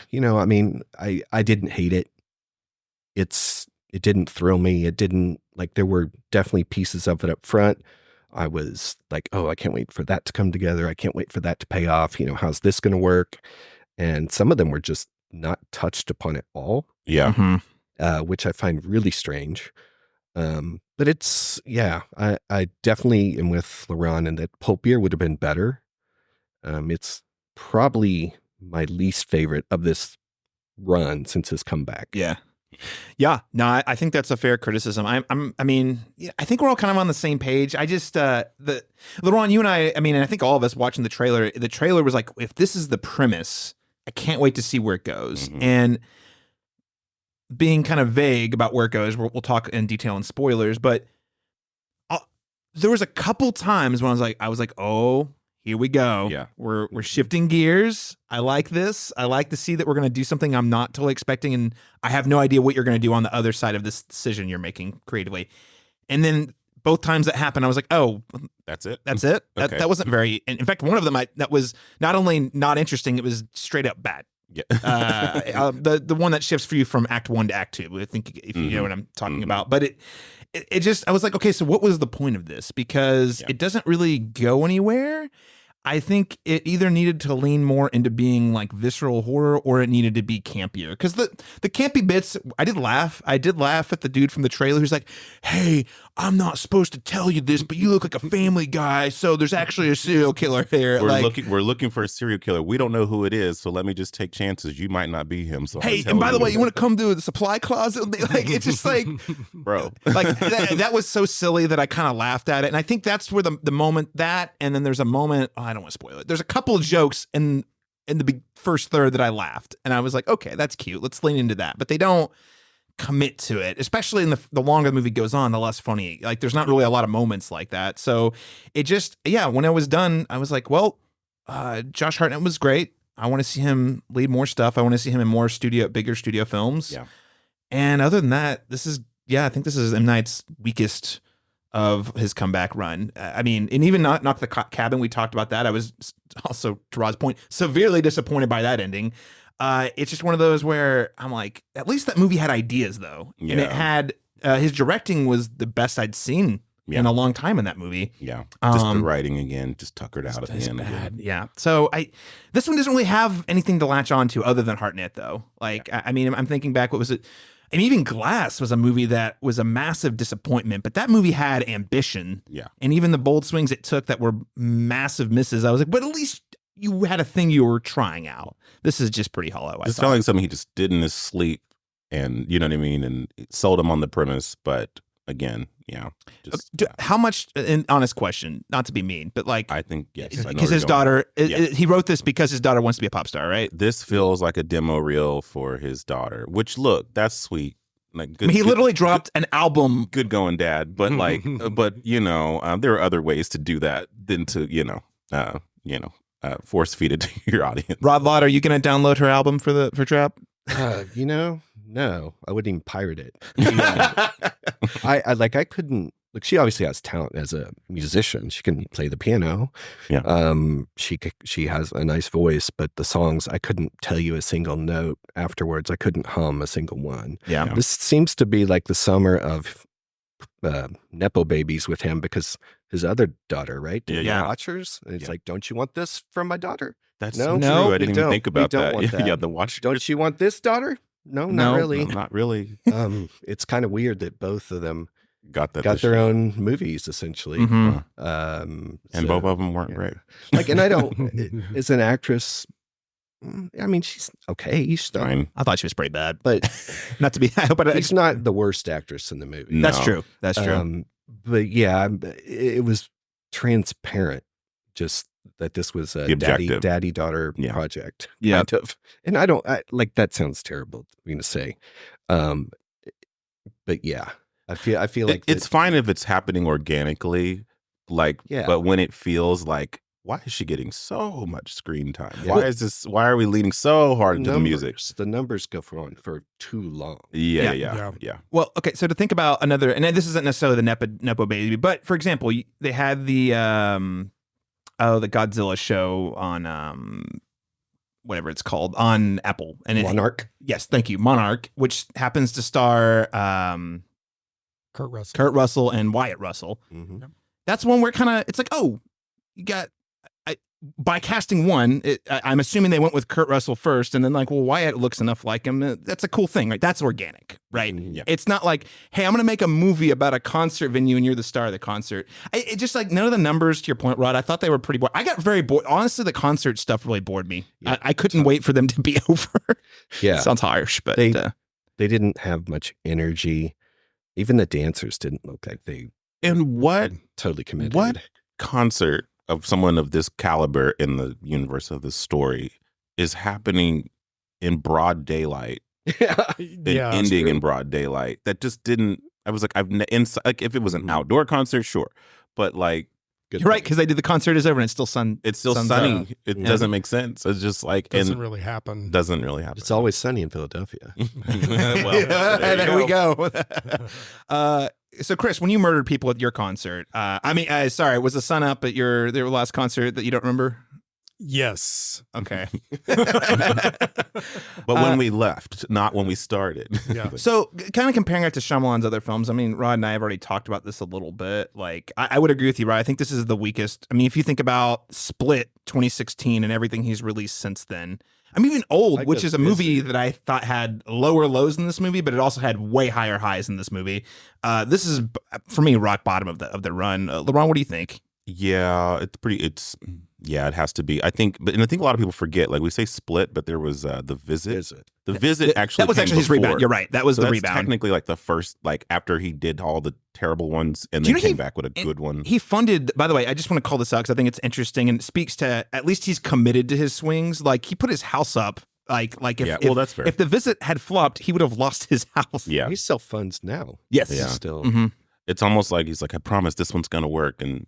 didn't hate it. It didn't thrill me. It didn't, like, there were definitely pieces of it up front. I was like, oh, I can't wait for that to come together. I can't wait for that to pay off. How's this going to work? And some of them were just not touched upon at all. Yeah. Which I find really strange. But it's, I definitely am with Laurent in that Pulpier would have been better. It's probably my least favorite of this run since his comeback. Yeah. Yeah. No, I think that's a fair criticism. I think we're all kind of on the same page. I just, Laurent, you and and I think all of us watching the trailer was like, if this is the premise, I can't wait to see where it goes. And being kind of vague about where it goes, we'll talk in detail in spoilers, but there was a couple times when I was like, oh, here we go. Yeah. We're shifting gears. I like this. I like to see that we're going to do something I'm not totally expecting, and I have no idea what you're going to do on the other side of this decision you're making creatively. And then both times that happened, I was like, oh, that's it. That's it. Okay. That wasn't very. In fact, one of them that was not only not interesting, it was straight up bad. Yeah. The one that shifts for you from Act 1 to Act 2. I think if you know what I'm talking about, but it just, I was like, okay, so what was the point of this? Because it doesn't really go anywhere. I think it either needed to lean more into being like visceral horror, or it needed to be campier. Because the campy bits, I did laugh. I did laugh at the dude from the trailer who's like, hey, I'm not supposed to tell you this, but you look like a family guy, so there's actually a serial killer here. We're looking for a serial killer. We don't know who it is, so let me just take chances. You might not be him. So hey, and by the way, you want to come to the supply closet? Like, it's just like, bro, like that was so silly that I kind of laughed at it. And I think that's where the moment that, and then there's a moment, I don't want to spoil it. There's a couple of jokes in the first third that I laughed, and I was like, okay, that's cute. Let's lean into that. But they don't commit to it, especially in the longer the movie goes on, the less funny. Like, there's not really a lot of moments like that. So it just, when I was done, I was like, well, Josh Hartnett was great. I want to see him lead more stuff. I want to see him in more bigger studio films. Yeah. And other than that, I think this is M. Night's weakest of his comeback run. And even Knock the Cabin, we talked about that. I was also, to Rod's point, severely disappointed by that ending. It's just one of those where I'm like, at least that movie had ideas, though. Yeah. And it had, his directing was the best I'd seen in a long time in that movie. Yeah. Just the writing again, just tuckered out at the end. Bad. Yeah. So this one doesn't really have anything to latch on to other than Hartnett, though. Like, I'm thinking back, what was it? And even Glass was a movie that was a massive disappointment, but that movie had ambition. Yeah. And even the bold swings it took that were massive misses, I was like, but at least you had a thing you were trying out. This is just pretty hollow. It's felt like something he just did in his sleep, and you know what I mean? And it sold him on the premise, but again, how much, an honest question, not to be mean, but like, I think, yes. Because his daughter, he wrote this because his daughter wants to be a pop star, right? This feels like a demo reel for his daughter, which, look, that's sweet. Like, good, he literally dropped an album. Good going, Dad. But like, there are other ways to do that than to, force feed it to your audience. Rod Lott, are you going to download her album for Trap? No, I wouldn't even pirate it. I couldn't. Like, she obviously has talent as a musician. She can play the piano. Yeah. She has a nice voice, but the songs, I couldn't tell you a single note afterwards. I couldn't hum a single one. Yeah. This seems to be like the summer of nepo babies with him because his other daughter, right? Yeah, yeah. Watchers. And it's Yeah. like, don't you want this from my daughter? That's No, so No, true. I we didn't even don't. think We about don't that. want that. Yeah, the Watchers. Don't you want this daughter? No, No, not really. No, not really. It's kind of weird that both of them Got that. got this their year. own movies essentially. Mhm. And So, both of them weren't yeah. great. Like, and I don't, as an actress, I mean, she's okay. She's Fine. I thought she was pretty bad, but not to be. But she's not the worst actress in the movie. that's No. true. That's true. But yeah, it was transparent just that this was a The objective. daddy-daughter Yeah. project. Yeah. Kind of. And I like that sounds terrible for me to say. But yeah, I feel like It's fine if it's happening organically, like, Yeah. but when it feels like, why is she getting so much screen time? Yeah. Why are we leaning so hard into the music? The numbers go for too long. Yeah. Well, okay. So to think about another, and this isn't necessarily the nepo baby, but for example, they had the Godzilla show on whatever it's called on Apple, and Monarch. Yes, thank you, Monarch, which happens to star Kurt Russell and Wyatt Russell. Mhm. That's one where it's like, oh, you got. By casting one, I'm assuming they went with Kurt Russell first, and then like, well, Wyatt looks enough like him. That's a cool thing, right? That's organic, right? Yeah. It's not like, hey, I'm going to make a movie about a concert venue, and you're the star of the concert. It just like none of the numbers. To your point, Rod, I thought they were pretty bored. I got very bored. Honestly, the concert stuff really bored me. Yeah. I couldn't wait for them to be over. Yeah. Sounds harsh, but They didn't have much energy. Even the dancers didn't look like they And what totally committed. What concert of someone of this caliber in the universe of this story is happening in broad daylight and ending in broad daylight? That just didn't. I was like, like if it was an outdoor concert, sure, but like, you're right, because they did the concert is over and it's still sunny. It doesn't make sense. It's just like Doesn't really happen. Doesn't really happen. It's always sunny in Philadelphia. Well, there we go. So, Chris, when you murdered people at your concert, sorry, was the sun up at your last concert that you don't remember? Yes. Okay. But when we left, not when we started. Yeah. So, kind of comparing it to Shyamalan's other films, I mean, Rod and I have already talked about this a little bit. Like, I would agree with you, Rod. I think this is the weakest. I mean, if you think about Split 2016 and everything he's released since then, I'm even Old, Like which the is a movie that I thought had lower lows than this movie, but it also had way higher highs in this movie. This is, for me, rock bottom of the run. LeBron, what do you think? Yeah, it has to be. I think a lot of people forget. Like we say Split, but there was The Visit. The Visit actually that was came actually his before. rebound. You're right. That was So the that's rebound. Technically, like the first, like after he did all the terrible ones, and Do you then know came back with a good one. He funded, by the way, I just want to call this out because I think it's interesting and it speaks to, at least he's committed to his swings. Like he put his house up. Like if, that's fair. If The Visit had flopped, he would have lost his house. Yeah, He self-funds now. Yes. Yeah. Still. Mm-hmm. it's almost like he's like, I promise this one's gonna work, and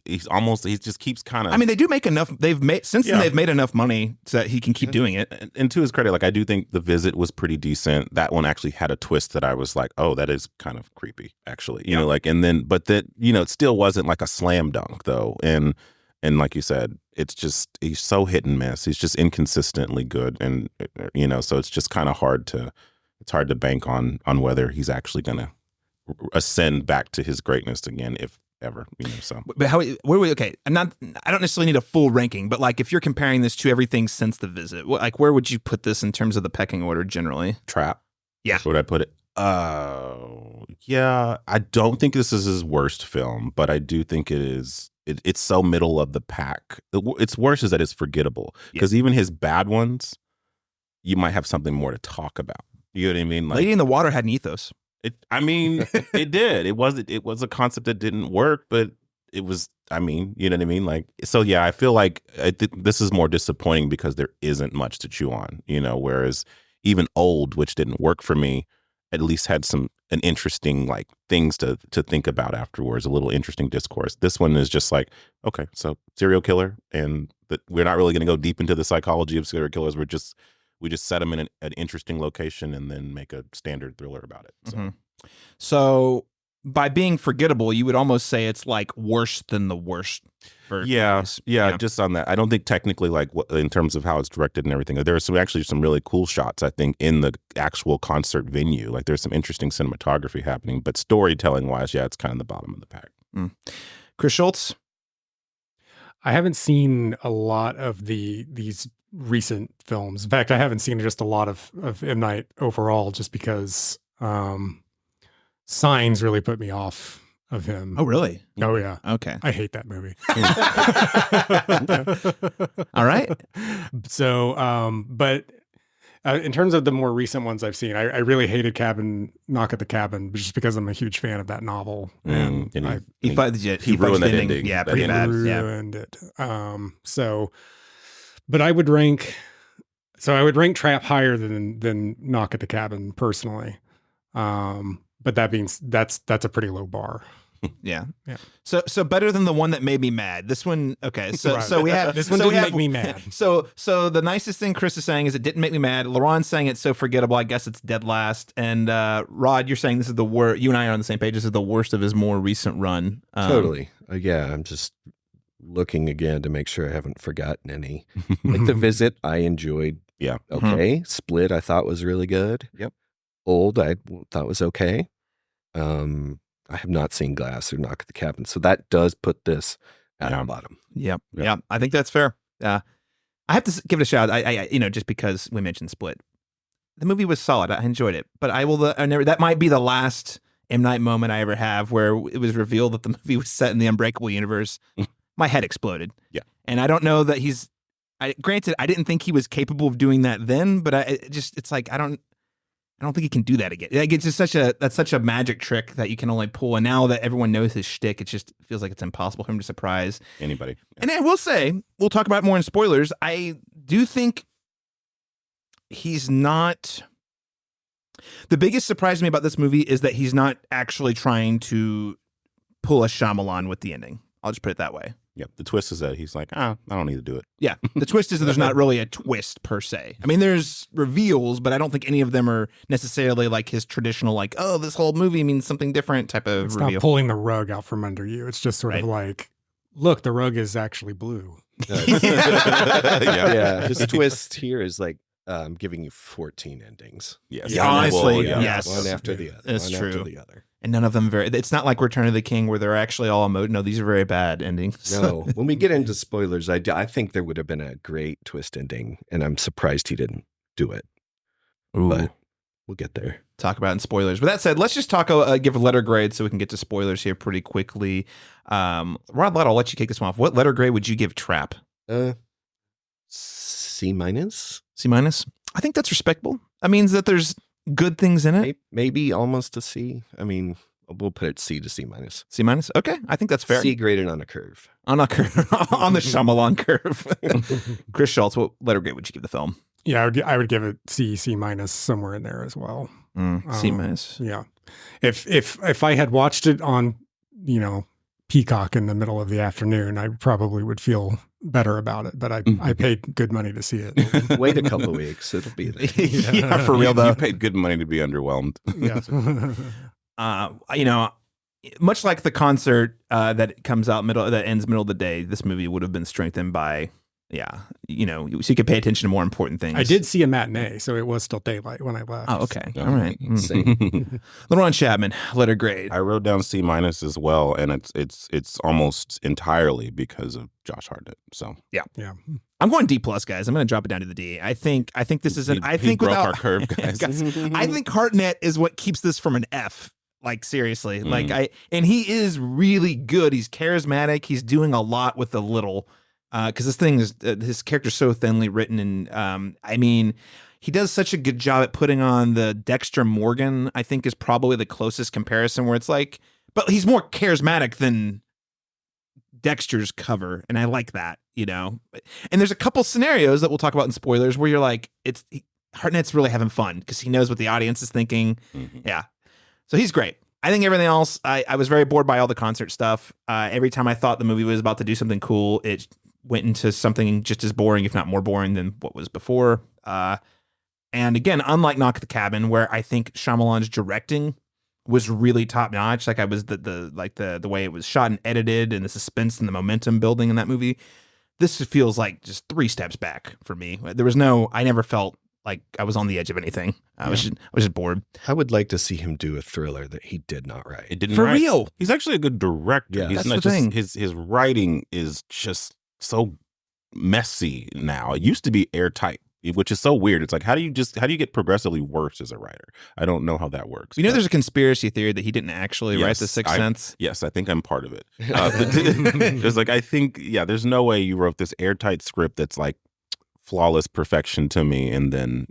he just keeps kind of. I mean, they do make enough. They've made enough money so that he can keep doing it. And to his credit, like I do think The Visit was pretty decent. That one actually had a twist that I was like, oh, that is kind of creepy, actually. You know, like, and then, but that, it still wasn't like a slam dunk though. And like you said, it's just, he's so hit and miss. He's just inconsistently good. And, so it's just kind of hard to bank on whether he's actually going to ascend back to his greatness again, if ever, so. But okay, I don't necessarily need a full ranking, but like if you're comparing this to everything since The Visit, like where would you put this in terms of the pecking order generally? Trap. Yeah. Where would I put it? Yeah, I don't think this is his worst film, but I do think it is. It's so middle of the pack. It's worse is that it's forgettable because even his bad ones, you might have something more to talk about. You know what I mean? Like, Lady in the Water had an ethos. It did. It was a concept that didn't work, but it was. I mean, you know what I mean? Like, so yeah, I feel like this is more disappointing because there isn't much to chew on. Whereas even Old, which didn't work for me, at least had an interesting like things to think about afterwards, a little interesting discourse. This one is just like, okay, so serial killer, and we're not really going to go deep into the psychology of serial killers. We just set them in an interesting location and then make a standard thriller about it. So, So by being forgettable, you would almost say it's like worse than the worst. Yeah, just on that. I don't think technically, like in terms of how it's directed and everything, there are actually some really cool shots, I think, in the actual concert venue. Like there's some interesting cinematography happening, but storytelling wise, yeah, it's kind of the bottom of the pack. Chris Shultz? I haven't seen a lot of these recent films. In fact, I haven't seen just a lot of M. Night overall, just because Signs really put me off of him. Oh, really? Oh, yeah. Okay. I hate that movie. All right. So, but in terms of the more recent ones I've seen, I really hated Knock at the Cabin, just because I'm a huge fan of that novel. And he ruined that ending. Yeah, pretty bad. Ruined it. So, but I would rank Trap higher than Knock at the Cabin personally. But that means that's a pretty low bar. Yeah. So better than the one that made me mad. This one, okay. So Right. so we have This one didn't make me mad. So the nicest thing Chris is saying is it didn't make me mad. Laron's saying it's so forgettable. I guess it's dead last. And Rod, you're saying this is the worst. You and I are on the same page. This is the worst of his more recent run. Totally. Yeah, I'm just looking again to make sure I haven't forgotten any. Like The Visit, I enjoyed. Yeah. Okay. Split, I thought was really good. Yep. Old, I thought was okay. I have not seen Glass or Knock at the Cabin, so that does put this at the bottom. Yep. Yeah. I think that's fair. I have to give it a shout. I just because we mentioned Split, the movie was solid. I enjoyed it, but that might be the last M. Night moment I ever have where it was revealed that the movie was set in the Unbreakable universe. My head exploded. Yeah. And I don't know that granted, I didn't think he was capable of doing that then, but it's like, I don't think he can do that again. Like, it's just such a magic trick that you can only pull. And now that everyone knows his shtick, it just feels like it's impossible for him to surprise anybody. Yeah. And I will say, we'll talk about it more in spoilers. I do think he's not. The biggest surprise to me about this movie is that he's not actually trying to pull a Shyamalan with the ending. I'll just put it that way. Yeah, the twist is that he's like, I don't need to do it. Yeah, the twist is that there's not really a twist per se. I mean, there's reveals, but I don't think any of them are necessarily like his traditional, like, oh, this whole movie means something different type of It's reveal. not pulling the rug out from under you. It's just sort of like, look, the rug is actually blue. Yeah, his twist here is like giving you 14 endings. Yes. Yeah, honestly, yes. One after the other. That's one true. After the other. And none of them it's not like Return of the King where they're actually all no, these are very bad endings. No, when we get into spoilers, I think there would have been a great twist ending, and I'm surprised he didn't do it. Ooh. But we'll get there. Talk about it in spoilers. With that said, let's just give a letter grade so we can get to spoilers here pretty quickly. Rod Lott, I'll let you kick this one off. What letter grade would you give Trap? C minus. C minus? I think that's respectable. That means that there's good things in it. Maybe almost a C. I mean, we'll put it C to C minus. C minus? Okay, I think that's fair. C graded on a curve. On a curve. On the Shyamalan curve. Chris Shultz, what letter grade would you give the film? Yeah, I would give it C minus, somewhere in there as well. C minus. Yeah. If I had watched it on, Peacock in the middle of the afternoon, I probably would feel better about it. But I paid good money to see it. Wait a couple of weeks, it'll be there. Yeah, for real though. You paid good money to be underwhelmed. Yeah. Much like the concert that ends middle of the day, this movie would have been strengthened by, so you could pay attention to more important things. I did see a matinee, so it was still daylight when I left. Oh, okay. All right. Same. LaRon Chapman, letter grade. I wrote down C minus as well, and it's almost entirely because of Josh Hartnett. So Yeah. I'm going D plus, guys. I'm going to drop it down to the D. I think this is I think broke without our curve, guys. I think Hartnett is what keeps this from an F. Like seriously, and he is really good. He's charismatic. He's doing a lot with a little. Because this thing is his character's so thinly written, and he does such a good job at putting on the Dexter Morgan. I think is probably the closest comparison where it's like, but he's more charismatic than Dexter's cover, and I like that, And there's a couple scenarios that we'll talk about in spoilers where you're like, Hartnett's really having fun because he knows what the audience is thinking. Mm-hmm. Yeah, so he's great. I think everything else, I was very bored by all the concert stuff. Every time I thought the movie was about to do something cool, it went into something just as boring, if not more boring than what was before. And again, unlike Knock at the Cabin, where I think Shyamalan's directing was really top notch. Like I was the way it was shot and edited, and the suspense and the momentum building in that movie. This feels like just 3 steps back for me. I never felt like I was on the edge of anything. I was just bored. I would like to see him do a thriller that he did not write. It didn't For write. real. He's actually a good director. Yeah. He's That's not the just thing. his writing is just so messy now. It used to be airtight, which is so weird. It's like how do you get progressively worse as a writer? I don't know how that works. You know, there's a conspiracy theory that he didn't actually write The Sixth Sense. Yes, I think I'm part of it. There's like I think there's no way you wrote this airtight script that's like flawless perfection to me, and then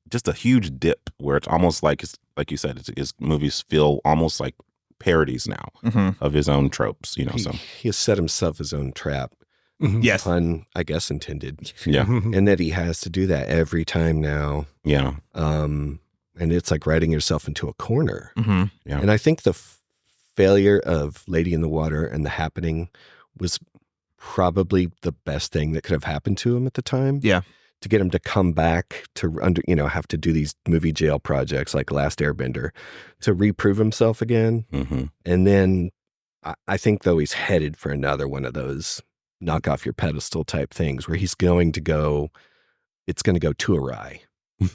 just a huge dip where it's almost like like you said, his movies feel almost like parodies now of his own tropes. He has set himself his own trap. Yes. Pun, I guess, intended. Yeah. And that he has to do that every time now. Yeah. And it's like writing yourself into a corner. Yeah. And I think the failure of Lady in the Water and The Happening was probably the best thing that could have happened to him at the time. Yeah. To get him to come back to have to do these movie jail projects like Last Airbender to reprove himself again. And then I think though he's headed for another one of those knock off your pedestal type things where it's going to go too awry.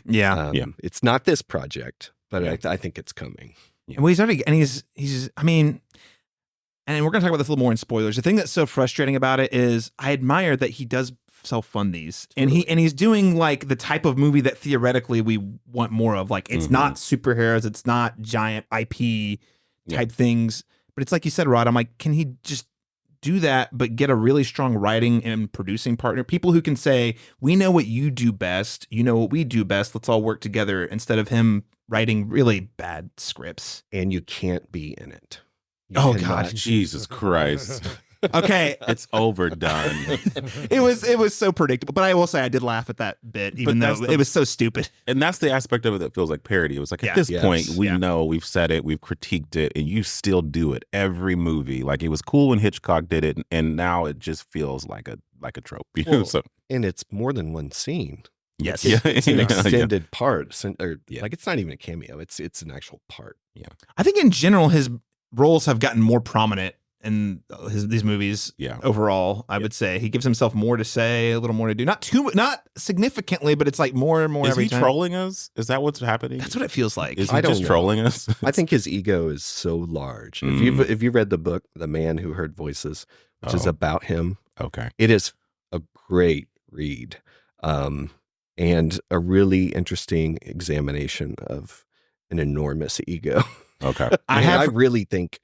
Yeah. It's not this project, but I think it's coming. Yeah. Well, he's I mean, and we're going to talk about this a little more in spoilers. The thing that's so frustrating about it is I admire that he does self-fund these, and he's doing like the type of movie that theoretically we want more of. Like it's not superheroes, it's not giant IP type things, but it's like you said, Rod. I'm like, can he just do that, but get a really strong writing and producing partner? People who can say, we know what you do best, you know what we do best, let's all work together, instead of him writing really bad scripts. And you can't be in it. God, Jesus Christ. Okay, it's overdone. It was so predictable, but I will say I did laugh at that bit, even though it was so stupid. And that's the aspect of it that feels like parody. It was like at this point, we know, we've said it, we've critiqued it, and you still do it every movie. Like it was cool when Hitchcock did it, and now it just feels like a trope. And it's more than one scene. Yes, it's an extended part, like it's not even a cameo. It's an actual part. Yeah, I think in general his roles have gotten more prominent in these movies. Yeah, overall, I would say he gives himself more to say, a little more to do. Not significantly, but it's like more and more. Is every he time. Trolling us? Is that what's happening? That's what it feels like. Is he just trolling us? I think his ego is so large. If you read the book, The Man Who Heard Voices, which is about him, it is a great read, and a really interesting examination of an enormous ego. Okay, I really think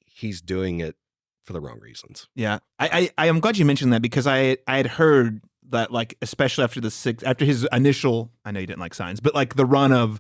he's doing it for the wrong reasons. Yeah, I am glad you mentioned that, because I had heard that, like, especially after his initial, I know you didn't like Signs, but like the run of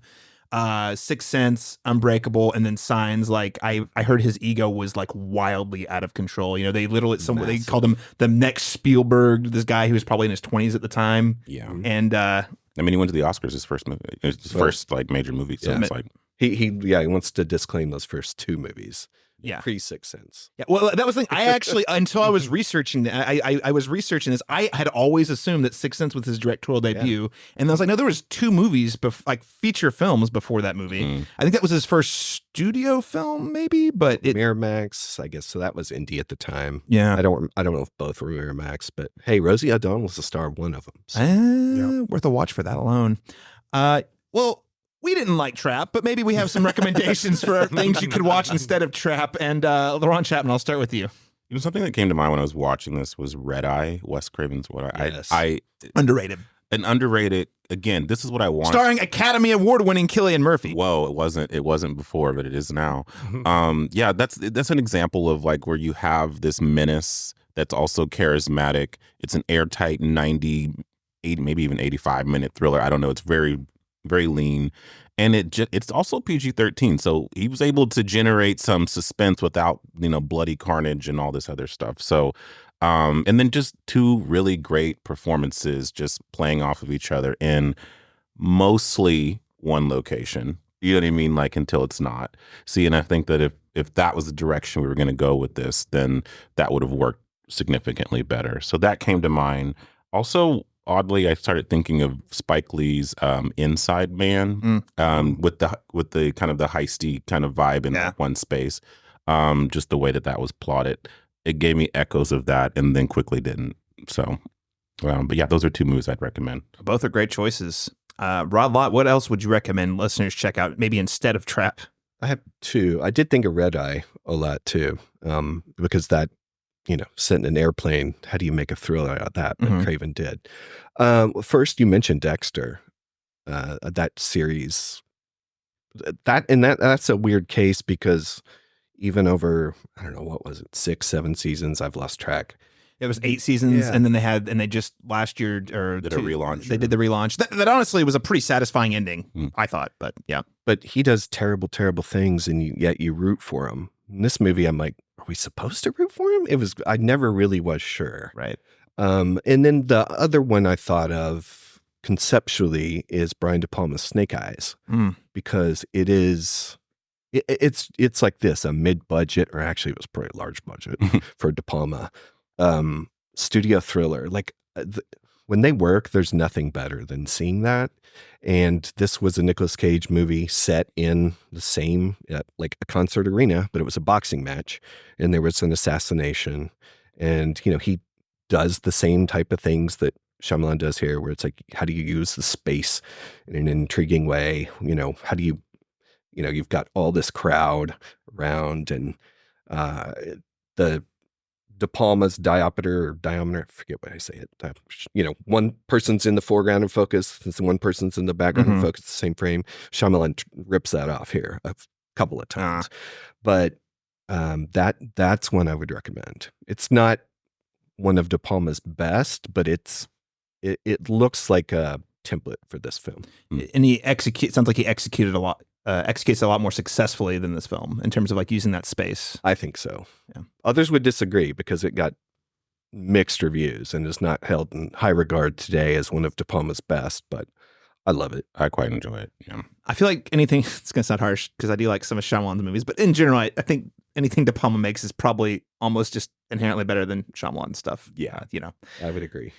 Sixth Sense, Unbreakable, and then Signs, like I heard his ego was like wildly out of control. You know, they they called him the next Spielberg, this guy who was probably in his 20s at the time. Yeah, and I mean, he went to the Oscars, his first movie, first like major movie. So it's like he wants to disclaim those first 2 movies. Yeah, pre Sixth Sense. Yeah, well, that was the thing. I actually, until I was researching, I was researching this. I had always assumed that Sixth Sense was his directorial debut, and I was like, no, there was 2 movies, like feature films before that movie. I think that was his first studio film, maybe, but Miramax, I guess. So that was indie at the time. Yeah, I don't know if both were Miramax, but hey, Rosie O'Donnell was the star of one of them. So. Worth a watch for that alone. Well. We didn't like Trap, but maybe we have some recommendations for things you could watch instead of Trap. And Laurent Chapman, I'll start with you. You know, something that came to mind when I was watching this was Red Eye, Wes Craven's Red Eye. Yes. Underrated. An underrated. Again, this is what I want. Starring Academy Award-winning Cillian Murphy. Whoa, it wasn't before, but it is now. Yeah, that's an example of like where you have this menace that's also charismatic. It's an airtight 90, 80, maybe even 85-minute thriller. I don't know. It's very, very lean. And it's also PG-13, so he was able to generate some suspense without, bloody carnage and all this other stuff. So, and then just 2 really great performances just playing off of each other in mostly one location. You know what I mean? Like, until it's not. See, and I think that if that was the direction we were going to go with this, then that would have worked significantly better. So that came to mind. Also, oddly, I started thinking of Spike Lee's Inside Man with the kind of the heisty kind of vibe in that one space. Just the way that was plotted. It gave me echoes of that and then quickly didn't. So, but yeah, those are two movies I'd recommend. Both are great choices. Rod, Lott, what else would you recommend listeners check out maybe instead of Trap? I have two. I did think of Red Eye a lot too, because that, set in an airplane, how do you make a thriller out of that? But Craven did. First, you mentioned Dexter, that series. That's a weird case because even over, I don't know, what was it, 6, 7 seasons? I've lost track. It was 8 seasons, and then they just last year did a relaunch. They did the relaunch. That honestly was a pretty satisfying ending, I thought. But yeah, but he does terrible, terrible things, and yet you root for him. In this movie, I'm like, are we supposed to root for him? I never really was sure. Right. And then the other one I thought of conceptually is Brian De Palma's Snake Eyes, because it's like this, a mid-budget, or actually it was probably a large budget for De Palma. Studio thriller. Like when they work, there's nothing better than seeing that. And this was a Nicolas Cage movie set in the same, like a concert arena, but it was a boxing match, and there was an assassination. And, he does the same type of things that Shyamalan does here, where it's like, how do you use the space in an intriguing way? How do you, you've got all this crowd around, and the De Palma's diameter, I forget what I say it. One person's in the foreground in focus, and one person's in the background in focus, the same frame. Shyamalan rips that off here a couple of times. But that's one I would recommend. It's not one of De Palma's best, but it looks like a template for this film. And sounds like he executed a lot. Executes a lot more successfully than this film in terms of like using that space. I think so. Yeah. Others would disagree because it got mixed reviews and is not held in high regard today as one of De Palma's best, but I love it. I quite enjoy it. Yeah. I feel like anything, it's going to sound harsh because I do like some of Shyamalan's movies, but in general, I think anything De Palma makes is probably almost just inherently better than Shyamalan stuff. Yeah. I would agree.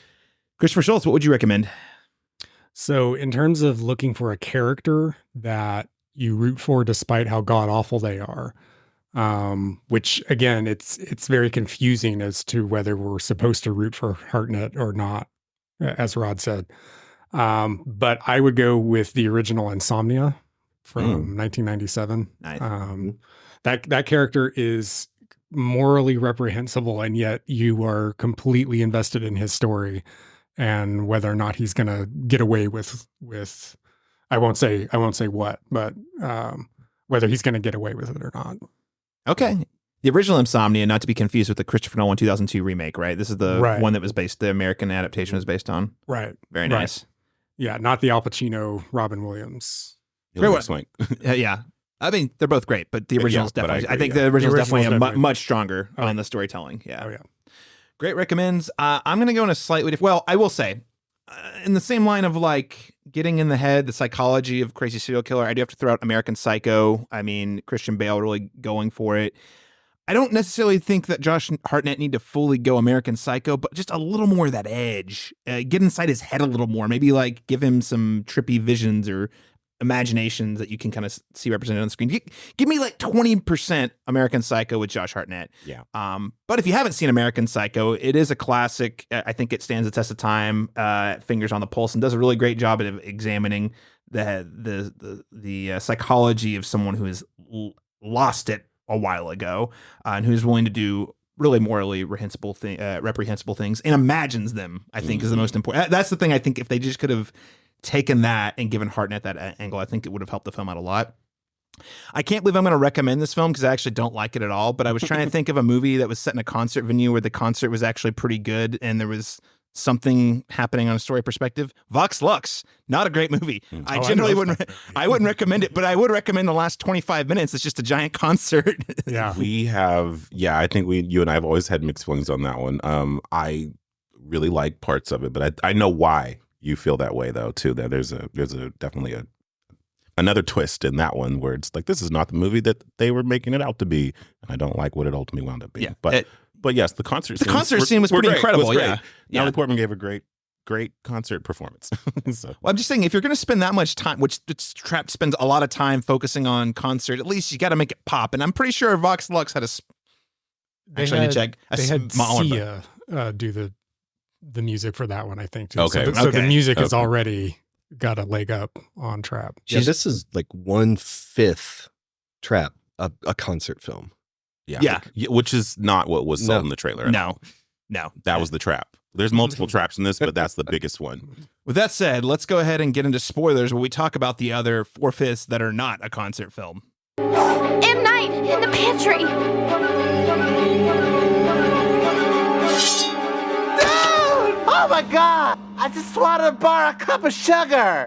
Christopher Schultz, what would you recommend? So in terms of looking for a character that you root for despite how god awful they are, which again, it's very confusing as to whether we're supposed to root for Hartnett or not, as Rod said. But I would go with the original Insomnia from 1997. Nice. That character is morally reprehensible, and yet you are completely invested in his story and whether or not he's going to get away with I won't say what, but whether he's going to get away with it or not. Okay. The original Insomnia, not to be confused with the Christopher Nolan 2002 remake, right? This is the one that was the American adaptation was based on. Right. Very nice. Yeah, not the Al Pacino, Robin Williams. Yeah. I mean, they're both great, but the original's definitely, I think the original's definitely much stronger on the storytelling. Yeah. Oh, yeah. Great recommends. I'm going to go in a slightly different, well, I will say, in the same line of like getting in the head, the psychology of crazy serial killer, I do have to throw out American Psycho. I mean, Christian Bale really going for it. I don't necessarily think that Josh Hartnett need to fully go American Psycho, but just a little more of that edge. Get inside his head a little more. Maybe like give him some trippy visions or imaginations that you can kind of see represented on the screen. Give me like 20% American Psycho with Josh Hartnett. Yeah. But if you haven't seen American Psycho, it is a classic. I think it stands the test of time, fingers on the pulse, and does a really great job of examining the psychology of someone who has lost it a while ago, and who's willing to do really morally reprehensible things and imagines them, I think is the most important. That's the thing. I think if they just could have taken that and given Hartnett that angle, I think it would have helped the film out a lot. I can't believe I'm going to recommend this film because I actually don't like it at all, but I was trying to think of a movie that was set in a concert venue where the concert was actually pretty good and there was something happening on a story perspective. Vox Lux, not a great movie. I generally wouldn't recommend it, but I would recommend the last 25 minutes. It's just a giant concert. Yeah. I think you and I have always had mixed feelings on that one. I really like parts of it, but I know why you feel that way though too. That there's definitely another twist in that one where it's like, this is not the movie that they were making it out to be, and I don't like what it ultimately wound up being. Yeah, but yes, the concert scene was pretty incredible. Natalie Portman gave a great great concert performance. So. Well, I'm just saying, if you're going to spend that much time, which Trap spends a lot of time focusing on concert, at least you got to make it pop. And I'm pretty sure Vox Lux had actually, I need to check. They had smaller, Sia do the music for that one, I think, too. Okay. So the music has Okay. already got a leg up on Trap. Yeah, this is like 1/5 Trap, a concert film. Yeah. Which is not what was sold in the trailer. No. That was the trap. There's multiple traps in this, but that's the biggest one. With that said, let's go ahead and get into spoilers where we talk about the other 4/5 that are not a concert film. M. Night in the pantry. Oh my God! I just wanted to borrow a cup of sugar.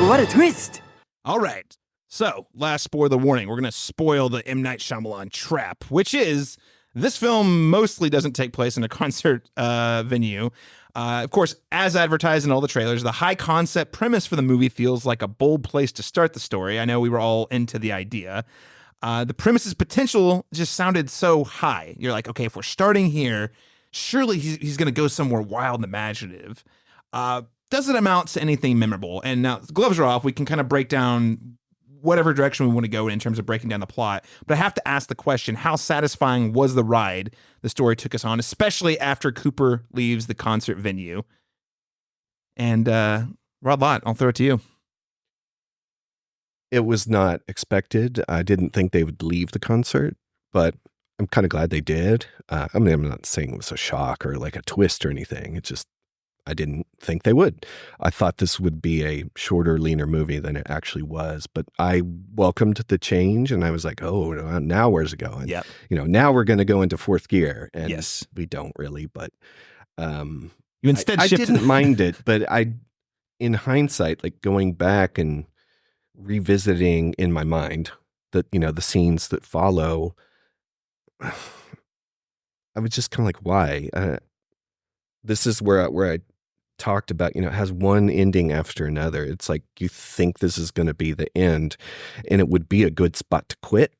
What a twist! All right. So, last spoiler warning. We're going to spoil the M. Night Shyamalan Trap, which is this film mostly doesn't take place in a concert venue. Of course, as advertised in all the trailers, the high concept premise for the movie feels like a bold place to start the story. I know we were all into the idea. The premise's potential just sounded so high. You're like, okay, if we're starting here, surely he's going to go somewhere wild and imaginative. Doesn't amount to anything memorable. And now, gloves are off. We can kind of break down whatever direction we want to go in terms of breaking down the plot. But I have to ask the question, how satisfying was the ride the story took us on, especially after Cooper leaves the concert venue? And Rod Lott, I'll throw it to you. It was not expected. I didn't think they would leave the concert, but I'm kind of glad they did. I mean, I'm not saying it was a shock or like a twist or anything. It's just, I didn't think they would. I thought this would be a shorter, leaner movie than it actually was, but I welcomed the change and I was like, oh, now where's it going? Yep. Now we're going to go into fourth gear. And Yes. we don't really, but You instead I shifted. didn't mind it, but in hindsight, like going back and revisiting in my mind the scenes that follow, I was just kind of like, why? This is where I talked about, it has one ending after another. It's like you think this is going to be the end and it would be a good spot to quit,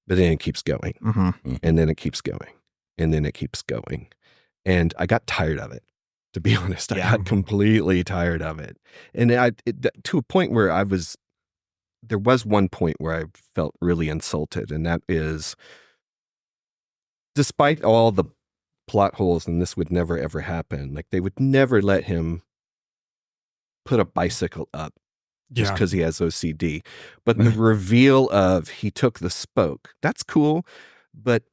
but then it keeps going. Mm-hmm. And then it keeps going. And then it keeps going. And I got tired of it, to be honest. I got completely tired of it. And to a point where there was one point where I felt really insulted. And that is, despite all the plot holes, and this would never, ever happen, like they would never let him put a bicycle up just because he has OCD. But the reveal of he took the spoke, that's cool. But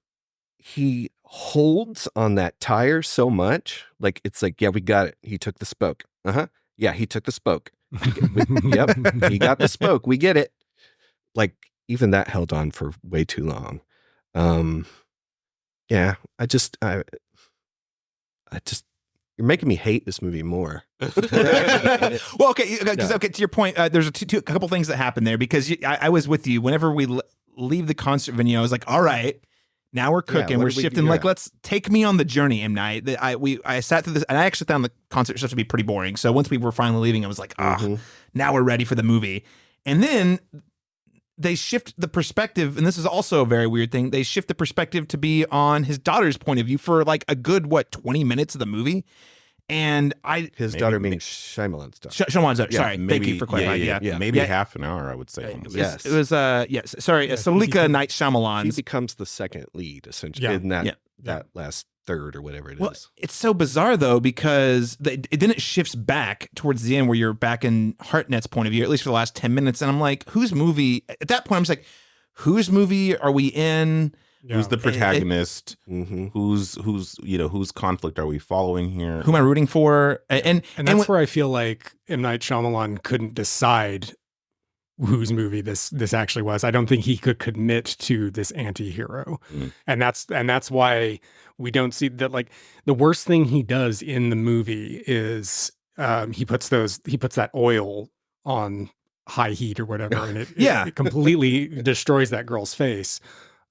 he holds on that tire so much. Like, it's like, yeah, we got it. He took the spoke. Yeah, he took the spoke. Yep, he got the spoke. We get it. Like, even that held on for way too long. Yeah, I just, you're making me hate this movie more. Well, okay, to your point, there's a couple things that happen there, because I was with you. Whenever we leave the concert venue, I was like, all right, now we're cooking, we're shifting. Like, let's take me on the journey, M. Night. I sat through this, and I actually found the concert stuff to be pretty boring. So once we were finally leaving, I was like, now we're ready for the movie. And then they shift the perspective, and this is also a very weird thing. They shift the perspective to be on his daughter's point of view for like a good 20 minutes of the movie. And his daughter meaning Shyamalan's daughter. Shyamalan's daughter. Sorry, thank you for clarifying. Yeah. Maybe half an hour, I would say. Yes, it was. Yes, sorry, Salika Night Shyamalan. He becomes the second lead essentially in that last third or whatever it is. It's so bizarre though, because then it shifts back towards the end where you're back in Hartnett's point of view, at least for the last 10 minutes. And I'm like, whose movie? At that point, I'm just like, whose movie are we in? Yeah. Who's the protagonist? Whose conflict are we following here? Who am I rooting for? And that's where I feel like M. Night Shyamalan couldn't decide whose movie this actually was. I don't think he could commit to this anti-hero. And that's why we don't see that. Like, the worst thing he does in the movie is he puts that oil on high heat or whatever, and it completely destroys that girl's face.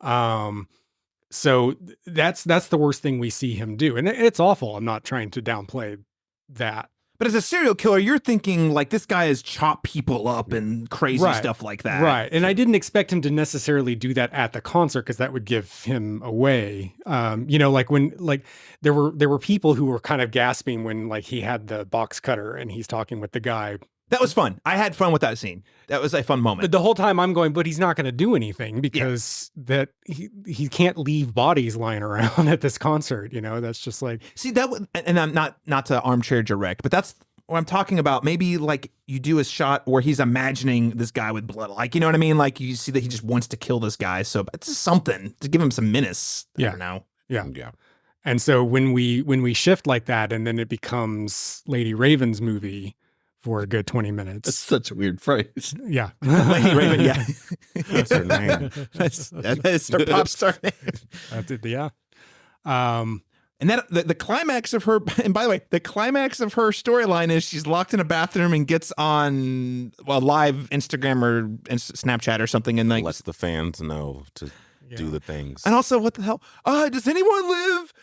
So that's the worst thing we see him do. And it's awful. I'm not trying to downplay that. But as a serial killer, you're thinking like this guy has chopped people up and crazy stuff like that. Right. And I didn't expect him to necessarily do that at the concert because that would give him away. Like when there were people who were kind of gasping when like he had the box cutter and he's talking with the guy. That was fun. I had fun with that scene. That was a fun moment. But the whole time I'm going, but he's not going to do anything because that he can't leave bodies lying around at this concert. That's just like, see that, and I'm not to armchair direct, but that's what I'm talking about. Maybe like you do a shot where he's imagining this guy with blood, like, you know what I mean? Like you see that he just wants to kill this guy. So it's just something to give him some menace. I don't know. Yeah. And so when we shift like that, and then it becomes Lady Raven's movie for a good 20 minutes. That's such a weird phrase. Yeah. Lady Raven, yeah. That's her name. That's her pop star name. That's it, yeah. And that the climax of her, and by the way, the climax of her storyline is she's locked in a bathroom and gets on live Instagram or Snapchat or something, and like lets the fans know to do the things. And also, what the hell? Does anyone live?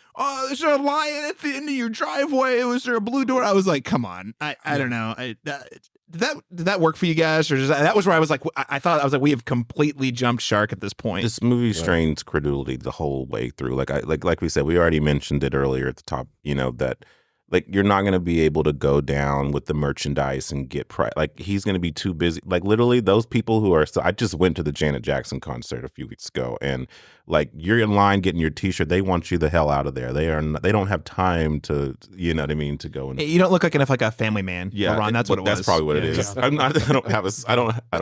Is there a lion at the end of your driveway? Was there a blue door? I was like, come on. I don't know. Did that work for you guys, or that was where I was like, I thought we have completely jumped shark at this point. This movie strains credulity the whole way through. Like we said, we already mentioned it earlier at the top. That like you're not going to be able to go down with the merchandise and get like he's going to be too busy. Like literally those people who are. So I just went to the Janet Jackson concert a few weeks ago, and like you're in line getting your T-shirt. They want you the hell out of there. They don't have time to, you know what I mean, to go and. You don't look like enough like a family man. Yeah, Ron, that's what it was. That's probably what it is. Yeah. I don't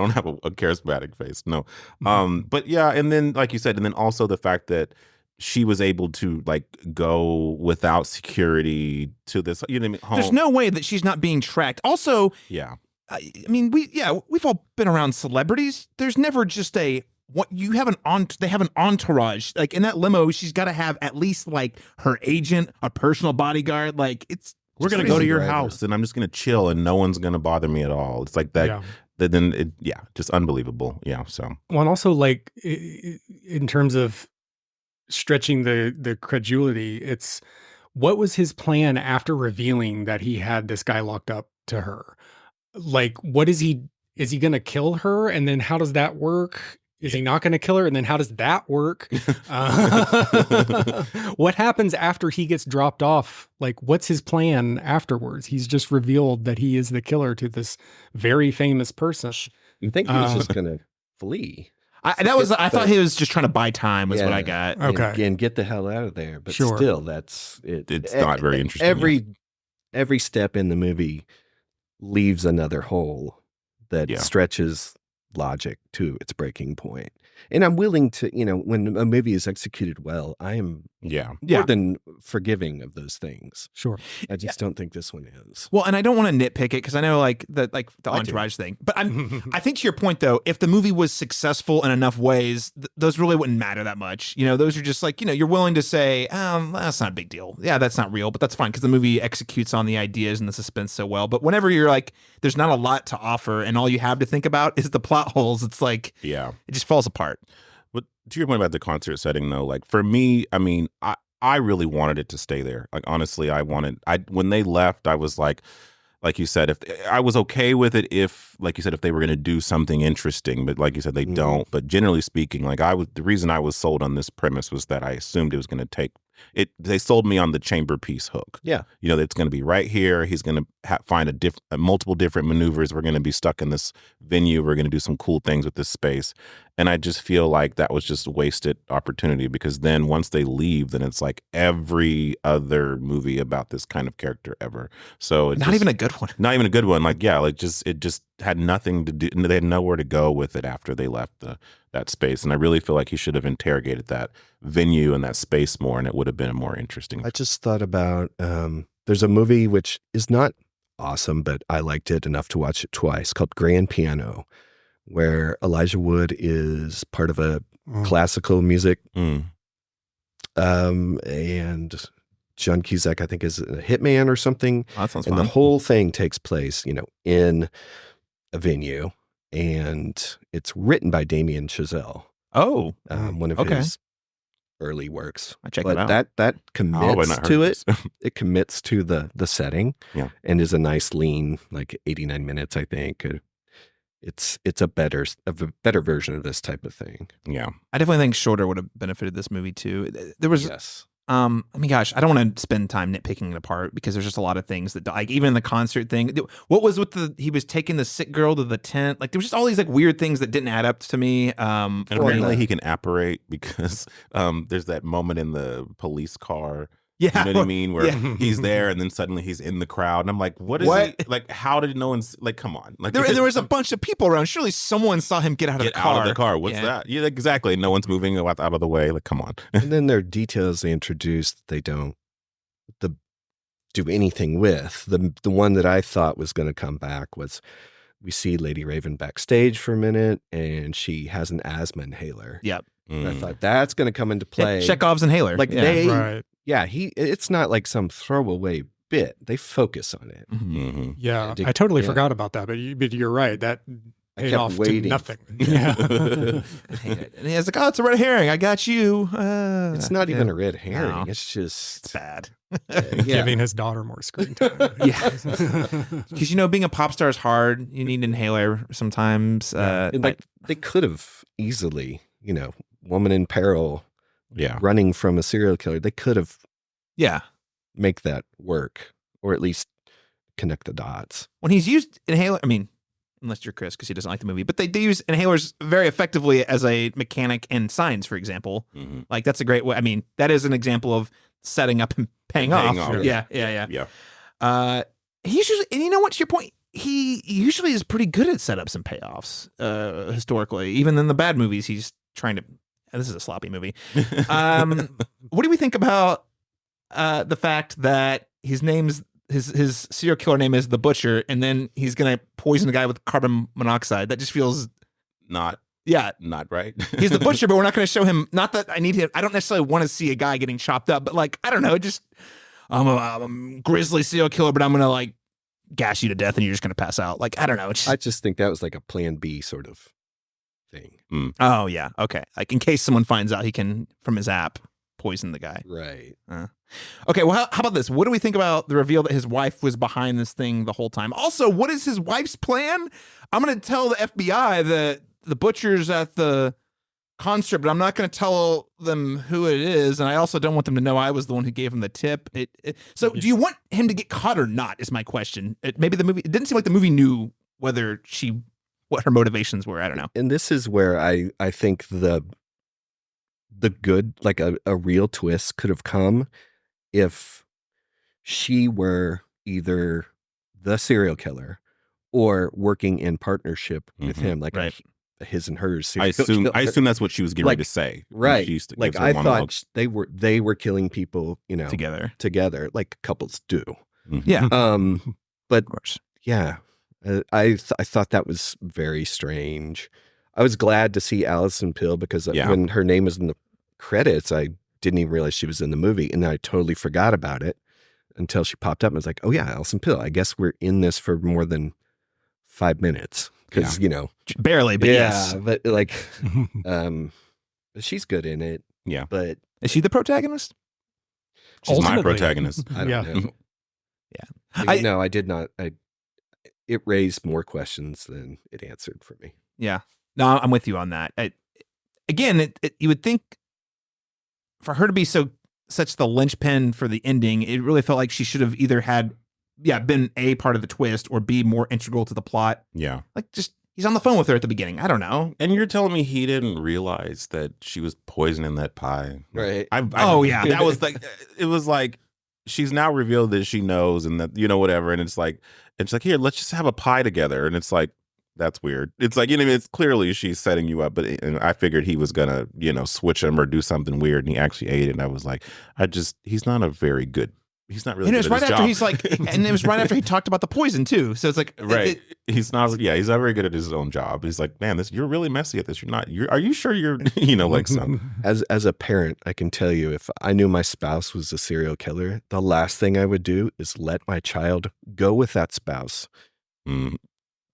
have a charismatic face. No, but yeah, and then like you said, and then also the fact that she was able to like go without security to this, you know what I mean? Home. There's no way that she's not being tracked. Also, yeah. I mean, we've all been around celebrities. There's never just they have an entourage. Like in that limo, she's got to have at least like her agent, a personal bodyguard. Like we're going to go to your house and I'm just going to chill and no one's going to bother me at all. It's like that. Yeah. Just unbelievable. Yeah. So, well, and also like in terms of stretching the credulity, it's what was his plan after revealing that he had this guy locked up to her? Like, what is he going to kill her? And then how does that work? Is he not going to kill her? And then how does that work? What happens after he gets dropped off? Like, what's his plan afterwards? He's just revealed that he is the killer to this very famous person. You think he was just going to flee? I thought he was just trying to buy time was what I got. Okay. And get the hell out of there. But still, that's it. It's not very interesting. Every step in the movie leaves another hole that stretches logic to its breaking point. And I'm willing to, when a movie is executed well, I am more than forgiving of those things. Sure. I just don't think this one is. Well, and I don't want to nitpick it because I know the entourage thing. But I think to your point though, if the movie was successful in enough ways, those really wouldn't matter that much. Those are just like, you're willing to say, that's not a big deal. Yeah, that's not real, but that's fine because the movie executes on the ideas and the suspense so well. But whenever you're like, there's not a lot to offer and all you have to think about is the plot holes, it's like, it just falls apart. But to your point about the concert setting though, like for me, I mean, I really wanted it to stay there. Like honestly, when they left, I was like you said, if I was okay with it, if like you said, if they were going to do something interesting, but like you said, they don't. But generally speaking, like the reason I was sold on this premise was that I assumed it was going to take it. They sold me on the chamber piece hook. Yeah. It's going to be right here. He's going to find multiple different maneuvers. We're going to be stuck in this venue. We're going to do some cool things with this space. And I just feel like that was just a wasted opportunity because then once they leave, then it's like every other movie about this kind of character ever. So not even a good one. Not even a good one. Like, yeah, like it just had nothing to do. They had nowhere to go with it after they left that space. And I really feel like he should have interrogated that venue and that space more, and it would have been a more interesting. I just thought about, there's a movie which is not awesome, but I liked it enough to watch it twice called Grand Piano, where Elijah Wood is part of a classical music. And John Cusack, I think, is a hitman or something. Oh, that sounds fun. fun. The whole thing takes place, in a venue, and it's written by Damien Chazelle. Oh, one of his early works. I check but that out. that How have I commits not to heard it. this? It commits to the setting, Yeah. and is a nice lean, like 89 minutes. I think it's a better version of this type of thing. Yeah. I definitely think shorter would have benefited this movie too. There was, Yes. I mean, gosh, I don't want to spend time nitpicking it apart because there's just a lot of things that, like, even the concert thing. What was with he was taking the sick girl to the tent? Like, there was just all these like weird things that didn't add up to me. And apparently he can apparate because there's that moment in the police car. Yeah, you know what I mean? Where yeah. he's there and then suddenly he's in the crowd. And I'm like, what is he? Like, how did no one, like, come on. Like, there was a bunch of people around. Surely someone saw him get out of the car. Out of the car. What's that? Yeah, exactly. No one's moving out of the way. Like, come on. And then there are details they introduced they don't do anything with. The one that I thought was going to come back was we see Lady Raven backstage for a minute, and she has an asthma inhaler. Yep. And I thought that's going to come into play. Yeah, Chekhov's inhaler. Like Right. Yeah, it's not like some throwaway bit. They focus on it. Mm-hmm. Yeah, Dick- I totally yeah. forgot about that, but you're right. That I paid kept off waiting. to nothing. Yeah. And he's like, oh, it's a red herring. I got you. It's not even a red herring. No. It's just bad. Giving his daughter more screen time. Yeah. Because, you know, being a pop star is hard. You need an inhaler sometimes. And like they could have easily, woman in peril, running from a serial killer. They could have, make that work, or at least connect the dots. When he's used inhaler, I mean, unless you're Chris, because he doesn't like the movie, but they do use inhalers very effectively as a mechanic in Signs, for example. Mm-hmm. Like, that's a great way. I mean, that is an example of setting up and paying off. Yeah. He usually, and you know what, to your point, he usually is pretty good at setups and payoffs, historically. Even in the bad movies, he's trying to, this is a sloppy movie. What do we think about the fact that his serial killer name is the Butcher, and then he's gonna poison the guy with carbon monoxide? That just feels not right. He's the Butcher, but we're not gonna show him. Not that I need him. I don't necessarily want to see a guy getting chopped up, but like, I don't know, just I'm a grisly serial killer, but I'm gonna like gash you to death and you're just gonna pass out. Like, I don't know. I just think that was like a plan B sort of thing. Oh yeah, okay. Like, in case someone finds out, he can, from his app, poison the guy. Right. Okay, well, how about this? What do we think about the reveal that his wife was behind this thing the whole time? Also, what is his wife's plan? I'm going to tell the FBI that the Butcher's at the concert, but I'm not going to tell them who it is, and I also don't want them to know I was the one who gave him the tip. So do you want him to get caught or not, is my question. Maybe the movie, it didn't seem like the movie knew what her motivations were. I don't know. And this is where I think the good, like a real twist could have come if she were either the serial killer or working in partnership with him, like his and hers. I assume that's what she was getting ready to say. Right. She used to like, give her I monologue. thought they were killing people, together, like couples do. Yeah. But of course. Yeah. I thought that was very strange. I was glad to see Alison Pill because when her name was in the credits, I didn't even realize she was in the movie, and I totally forgot about it until she popped up. And I was like, "Oh yeah, Alison Pill. I guess we're in this for more than 5 minutes because barely, but yes, but like, she's good in it. Yeah, but is she the protagonist? She's my protagonist. I don't know. Yeah, I did not. It raised more questions than it answered for me. Yeah, no, I'm with you on that. Again, you would think for her to be such the linchpin for the ending, it really felt like she should have either had, been A, part of the twist, or B, more integral to the plot. Yeah. Like, just, he's on the phone with her at the beginning. I don't know. And you're telling me he didn't realize that she was poisoning that pie. Right. That was like, it was like, she's now revealed that she knows and that, whatever. And it's like, here, let's just have a pie together. And it's like, that's weird. It's like, it's clearly she's setting you up, but I figured he was gonna, switch him or do something weird, and he actually ate it. And I was like, he's not really good And it was at right his after job. he's like, and it was right after he talked about the poison too. So it's like, right. He's not very good at his own job. He's like, man, you're really messy at this. You're not, are you sure you're, like some. As a parent, I can tell you, if I knew my spouse was a serial killer, the last thing I would do is let my child go with that spouse.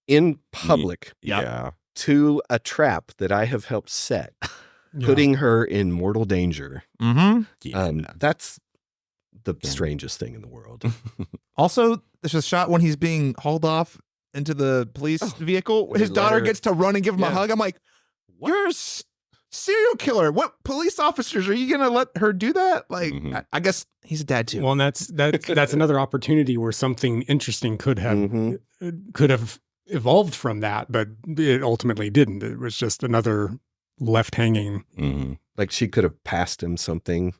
In public, yeah, to a trap that I have helped set. putting her in mortal danger. Mm-hmm. That's the strangest thing in the world. Also, there's a shot when he's being hauled off into the police vehicle. His daughter gets to run and give him a hug. I'm like, you're a serial killer. What police officers are you going to let her do that? Like, I guess he's a dad too. Well, and that's another opportunity where something interesting could have evolved from that, but it ultimately didn't. It was just another left hanging. Like she could have passed him something.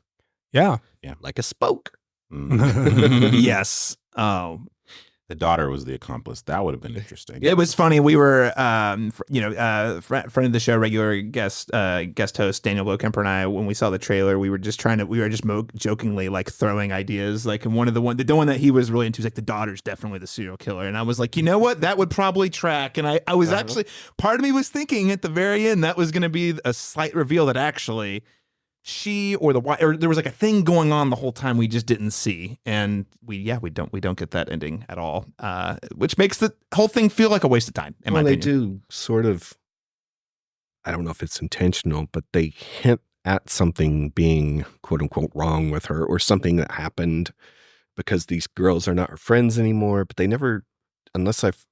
Yeah. Like a spoke. Yes. Oh, the daughter was the accomplice. That would have been interesting. It was funny. We were, friend of the show, regular guest host Daniel Blokemper and I. When we saw the trailer, we were just jokingly like throwing ideas. Like, and the one that he was really into was like the daughter's definitely the serial killer. And I was like, you know what, that would probably track. And I was actually, part of me was thinking at the very end that was going to be a slight reveal that actually she or there was like a thing going on the whole time we just didn't see, and we don't get that ending at all, which makes the whole thing feel like a waste of time. In my opinion, they do sort of. I don't know if it's intentional, but they hint at something being quote unquote wrong with her, or something that happened because these girls are not her friends anymore. But they never, unless I've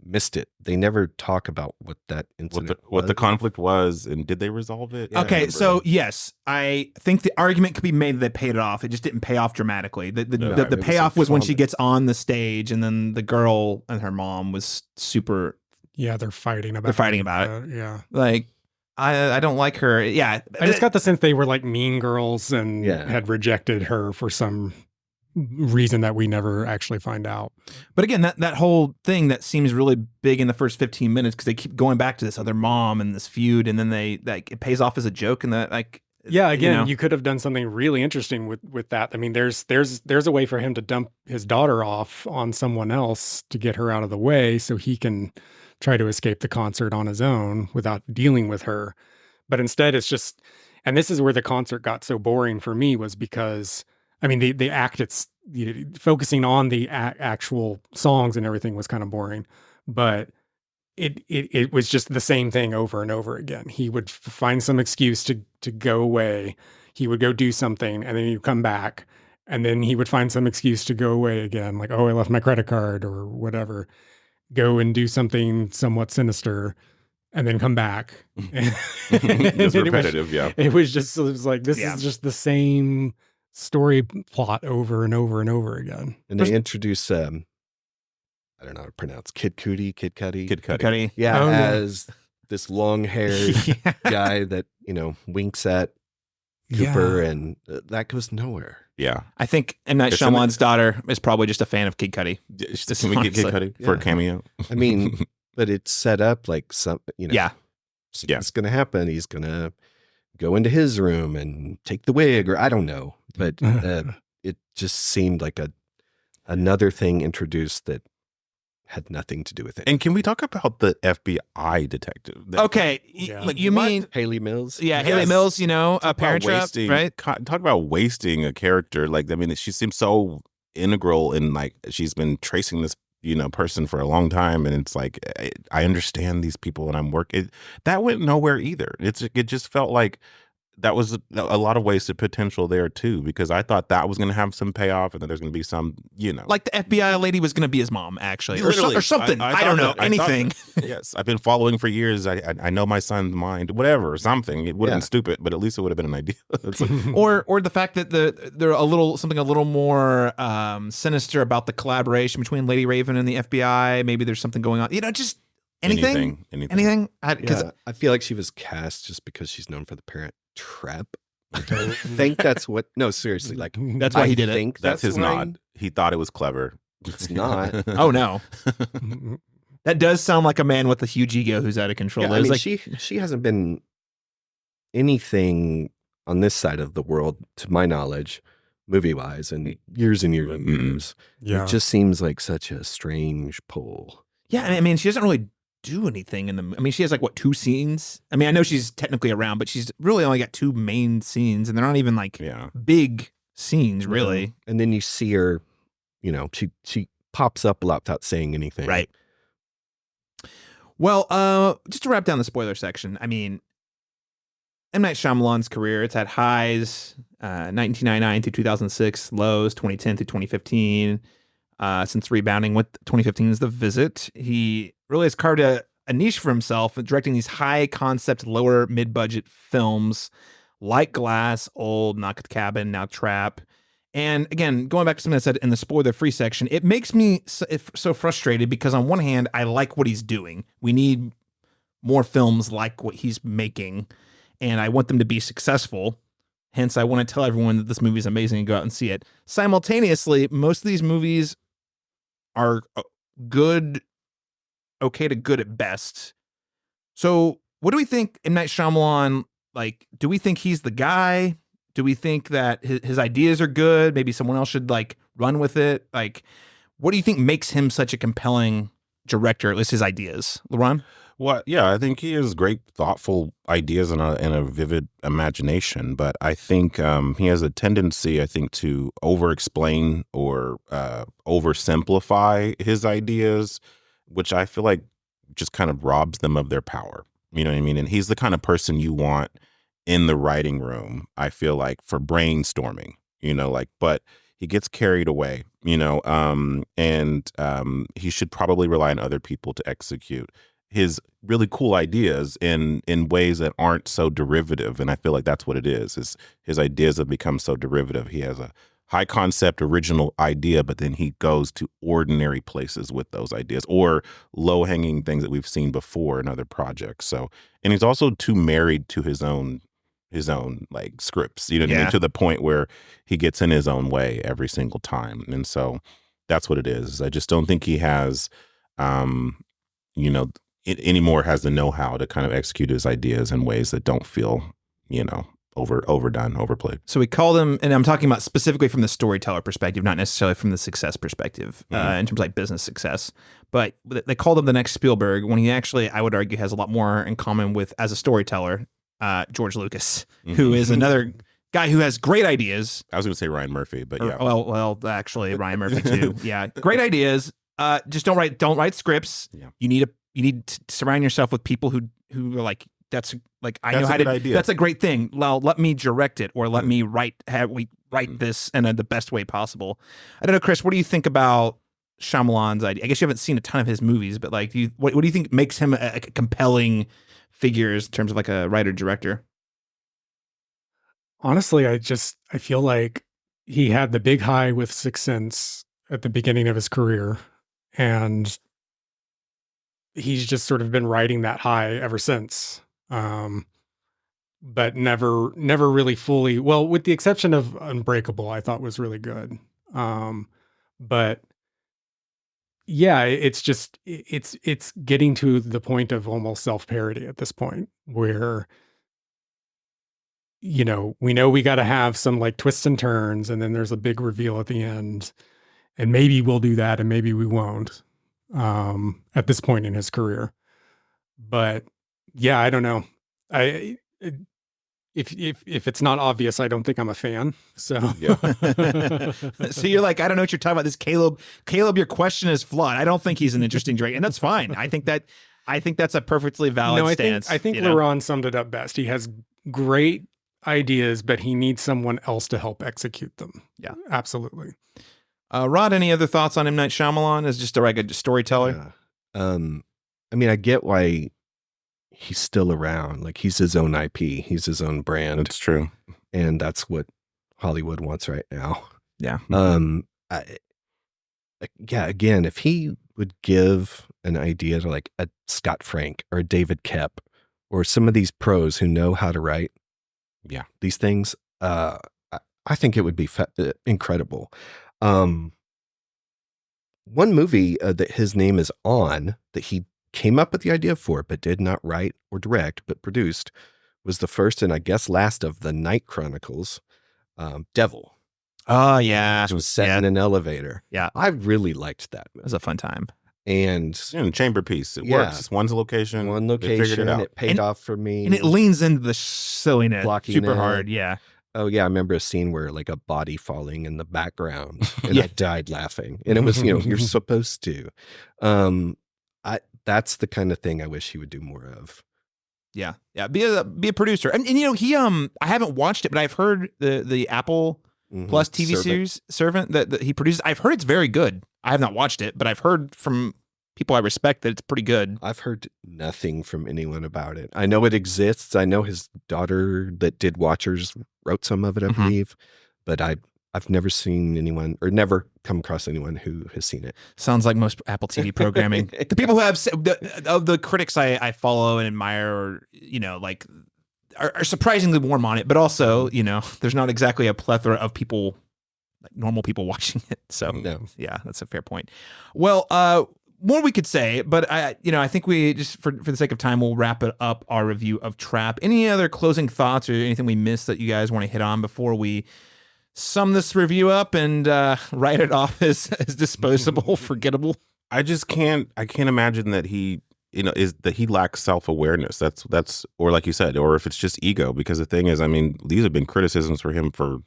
missed it, they never talk about what that incident what the conflict was, and did they resolve it? Okay, so yes, I think the argument could be made that they paid it off. It just didn't pay off dramatically. The payoff was when she gets on the stage, and then the girl and her mom was super. Yeah, they're fighting about it. Yeah, like I don't like her. Yeah, I just got the sense they were like mean girls and had rejected her for some reason that we never actually find out. But again, that whole thing that seems really big in the first 15 minutes because they keep going back to this other mom and this feud, and then it pays off as a joke, and that you could have done something really interesting with that. I mean, there's a way for him to dump his daughter off on someone else to get her out of the way so he can try to escape the concert on his own without dealing with her. But instead it's just, and this is where the concert got so boring for me, was because I mean, the act, it's focusing on the actual songs and everything was kind of boring, but it was just the same thing over and over again. He would find some excuse to go away. He would go do something, and then he'd come back, and then he would find some excuse to go away again, like, oh, I left my credit card or whatever. Go and do something somewhat sinister, and then come back. It's repetitive, It was like, this is just the same story plot over and over and over again. And they introduce I don't know how to pronounce Kid Cudi. Yeah, as this long-haired guy that winks at Cooper, and that goes nowhere. Yeah, I think M. Night Shyamalan's daughter is probably just a fan of Kid Cudi. Can we get Kid Cudi for a cameo? I mean, but it's set up like it's going to happen. He's going to go into his room and take the wig, or I don't know, but it just seemed like another thing introduced that had nothing to do with it. And can we talk about the FBI detective? Okay, you mean Haley Mills? Yeah, yes. Haley Mills. Parent Trap, right? Talk about wasting a character. Like, I mean, she seems so integral, and like she's been tracing this person for a long time, and it's like I understand these people, and I'm working. That went nowhere either. It just felt like that was a lot of wasted potential there too, because I thought that was going to have some payoff, and then there's going to be some, like the FBI lady was going to be his mom, actually, or something. I don't know, anything. Yes, I've been following for years. I know my son's mind, whatever, something. It would have been stupid, but at least it would have been an idea. or the fact that they're something a little more sinister about the collaboration between Lady Raven and the FBI. Maybe there's something going on. Just anything. I feel like she was cast just because she's known for The Parent Trap. I think that's what. No, seriously, like that's why he did it. That's his nod. He thought it was clever. It's not. Oh no. That does sound like a man with a huge ego who's out of control. Yeah, I mean, she hasn't been anything on this side of the world, to my knowledge, movie-wise, in years and years and years. Yeah. It just seems like such a strange pull. Yeah, I mean, she doesn't really do anything in the. I mean, she has like 2 scenes. I mean, I know she's technically around, but she's really only got 2 main scenes, and they're not even like big scenes, really. And then you see her, she pops up a lot without saying anything. Right. Well, just to wrap down the spoiler section, I mean, M. Night Shyamalan's career. It's had highs, 1999 through 2006, lows, 2010 through 2015. Since rebounding with 2015's The Visit, he really has carved a niche for himself, directing these high concept, lower mid budget films like Glass, Old, Knock at the Cabin, now Trap. And again, going back to something I said in the spoiler free section, it makes me so frustrated because on one hand, I like what he's doing. We need more films like what he's making, and I want them to be successful. Hence, I want to tell everyone that this movie is amazing and go out and see it. Simultaneously, most of these movies are good, okay to good at best. So what do we think M. Night Shyamalan, like, do we think he's the guy? Do we think that his ideas are good? Maybe someone else should like run with it. Like, what do you think makes him such a compelling director? At least his ideas, LaRon? Well, yeah, I think he has great, thoughtful ideas and a vivid imagination. But I think he has a tendency, I think, to over-explain or oversimplify his ideas, which I feel like just kind of robs them of their power. You know what I mean? And he's the kind of person you want in the writing room, I feel like, for brainstorming, but he gets carried away, and he should probably rely on other people to execute his really cool ideas in ways that aren't so derivative. And I feel like that's what it is his ideas have become so derivative. He has a high concept original idea, but then he goes to ordinary places with those ideas or low hanging things that we've seen before in other projects. So, and he's also too married to his own like scripts, what I mean? To the point where he gets in his own way every single time. And so that's what it is. I just don't think he has, anymore has the know-how to kind of execute his ideas in ways that don't feel, overdone, overplayed. So we called him, and I'm talking about specifically from the storyteller perspective, not necessarily from the success perspective, in terms of like business success. But they called him the next Spielberg when he actually, I would argue, has a lot more in common with, as a storyteller, George Lucas, who is another guy who has great ideas. I was going to say Ryan Murphy, but yeah. Well, actually Ryan Murphy too. Yeah, great ideas. Just don't write scripts. Yeah. You need to surround yourself with people who are like, that's like, I know how to. Idea. That's a great thing. Well, let me direct it, or let me write this in the best way possible. I don't know, Chris. What do you think about Shyamalan's idea? I guess you haven't seen a ton of his movies, but like, what do you think makes him a compelling figure in terms of like a writer director? Honestly, I feel like he had the big high with Sixth Sense at the beginning of his career, and he's just sort of been riding that high ever since. But never really fully, well, with the exception of Unbreakable, I thought was really good. But yeah, it's just, it's getting to the point of almost self-parody at this point where, we know we got to have some like twists and turns, and then there's a big reveal at the end, and maybe we'll do that and maybe we won't, at this point in his career. But yeah, I don't know. If it's not obvious, I don't think I'm a fan. So yeah. So you're like, I don't know what you're talking about. This Caleb, your question is flawed. I don't think he's an interesting director, and that's fine. I think that's a perfectly valid stance. I think LaRon summed it up best. He has great ideas, but he needs someone else to help execute them. Yeah, absolutely. Rod, any other thoughts on M. Night Shyamalan as just a storyteller? Yeah. I mean, I get why he's still around. Like, he's his own IP. He's his own brand. That's true. And that's what Hollywood wants right now. Yeah. Again, if he would give an idea to like a Scott Frank or a David Koepp or some of these pros who know how to write these things, I think it would be incredible. One movie that his name is on, that he came up with the idea for, but did not write or direct, but produced, was the first and I guess last of the Night Chronicles, Devil. Oh, yeah. Which was set in an elevator. Yeah. I really liked that movie. It was a fun time. And chamber piece. It works. It's one location. They figured it out. It paid off for me. And it leans into the silliness super hard. Yeah. Oh yeah, I remember a scene where like a body falling in the background, and I died laughing. And it was, you're supposed to. That's the kind of thing I wish he would do more of. Yeah. Be a producer. And you know, he I haven't watched it, but I've heard the Apple Plus TV series Servant that he produces. I've heard it's very good. I have not watched it, but I've heard from people I respect that it's pretty good. I've heard nothing from anyone about it. I know it exists. I know his daughter that did Watchers wrote some of it, I believe, but I've never seen anyone or never come across anyone who has seen it. Sounds like most Apple TV programming. The people who have of the critics I follow and admire, or you know, like are surprisingly warm on it, but also, you know, there's not exactly a plethora of people, like normal people watching it. So yeah, that's a fair point. Well, more we could say, but I think we just for the sake of time, we'll wrap it up our review of Trap. Any other closing thoughts or anything we missed that you guys want to hit on before we sum this review up and write it off as disposable, forgettable? I can't imagine that he, that he lacks self-awareness. That's, or like you said, or if it's just ego, because the thing is, I mean, these have been criticisms for him for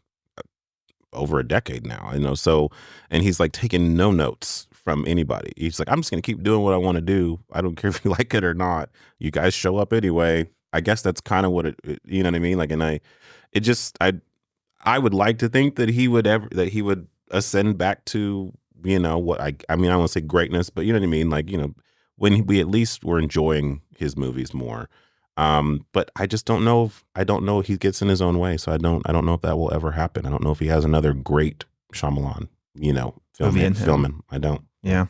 over a decade now, so, and he's like taking no notes from anybody. He's like, I'm just going to keep doing what I want to do. I don't care if you like it or not. You guys show up anyway. I guess that's kind of what it, you know what I mean? Like, and I would like to think that he would ascend back to, what I mean, I don't want to say greatness, but you know what I mean? Like, when we at least were enjoying his movies more. But I just don't know if he gets in his own way. So I don't know if that will ever happen. I don't know if he has another great Shyamalan, filming. I don't. Yeah.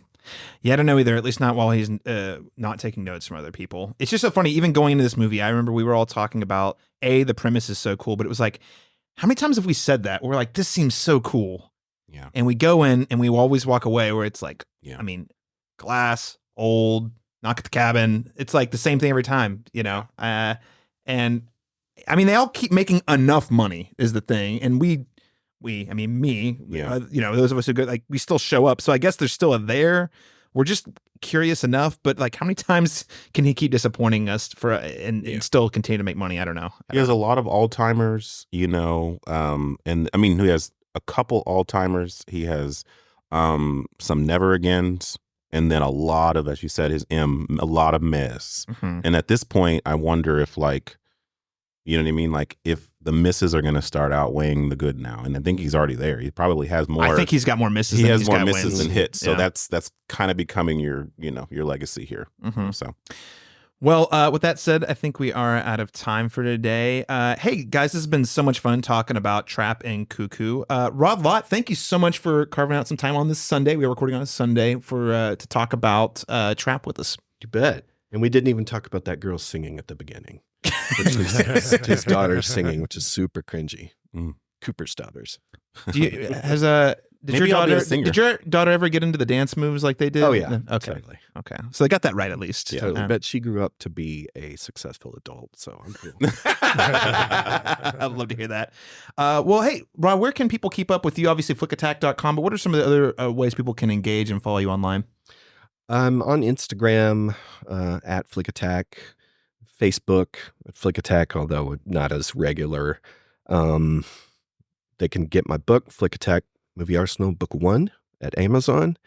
Yeah, I don't know either, at least not while he's not taking notes from other people. It's just so funny, even going into this movie, I remember we were all talking about, the premise is so cool, but it was like, how many times have we said that? We're like, this seems so cool. Yeah. And we go in and we always walk away where it's like, yeah. I mean, glass, old, knock at the cabin. It's like the same thing every time, and I mean, they all keep making enough money is the thing. And I mean, me, those of us who go, like, we still show up. So I guess there's still a there. We're just curious enough, but like, how many times can he keep disappointing us and still continue to make money? I don't know. He has a lot of all-timers, and I mean, he has a couple all-timers. He has some never agains, and then a lot of, as you said, a lot of miss. Mm-hmm. And at this point, I wonder if, like, you know what I mean? Like, if the misses are going to start outweighing the good now. And I think he's already there. He probably has more. I think he's got more misses. He than has he's more got misses wins. than hits. So Yeah. that's kind of becoming your legacy here. Mm-hmm. So, well, with that said, I think we are out of time for today. Hey, guys, this has been so much fun talking about Trap and Cuckoo. Lott, thank you so much for carving out some time on this Sunday. We are recording on a Sunday to talk about Trap with us. You bet. And we didn't even talk about that girl singing at the beginning, which was his daughter singing, which is super cringy. Cooper's daughters. Did your daughter ever get into the dance moves like they did? Oh yeah. Okay. Totally. Okay. So they got that right at least. Yeah. Totally. But she grew up to be a successful adult, so I'm cool. I'd love to hear that. Well, hey, Rob, where can people keep up with you? Obviously, flickattack.com, but what are some of the other ways people can engage and follow you online? I'm on Instagram at flickattack, Facebook at flickattack, although not as regular. They can get my book, Flick Attack Movie Arsenal, Book 1 at Amazon.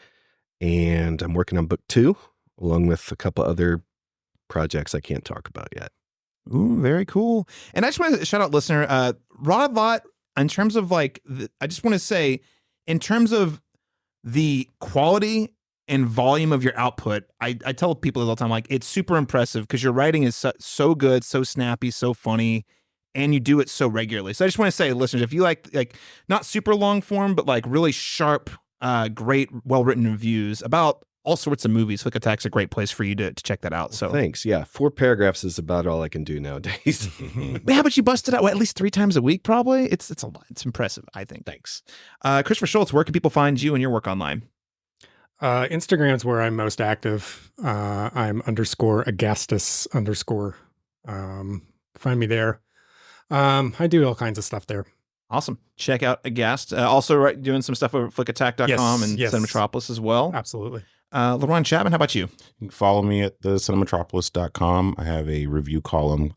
And I'm working on Book 2, along with a couple other projects I can't talk about yet. Ooh, very cool. And I just want to shout out listener, Rod Lott, in terms of like, I just want to say, in terms of the quality and volume of your output, I tell people all the time, like, it's super impressive because your writing is so good, so snappy, so funny, and you do it so regularly. So I just want to say, listeners, if you like not super long form, but like really sharp, great, well-written reviews about all sorts of movies, Flick Attack's a great place for you to check that out. So thanks. Yeah, 4 paragraphs is about all I can do nowadays. Yeah, but you bust it out at least 3 times a week, probably. It's a lot. It's impressive, I think. Thanks. Christopher Shultz, where can people find you and your work online? Instagram's where I'm most active. I'm _Agastus_. Find me there. I do all kinds of stuff there. Awesome. Check out Agast. Also doing some stuff over at flickattack.com and Cinematropolis as well. Absolutely. LaRon Chapman, how about you? You can follow me at the cinematropolis.com. I have a review column,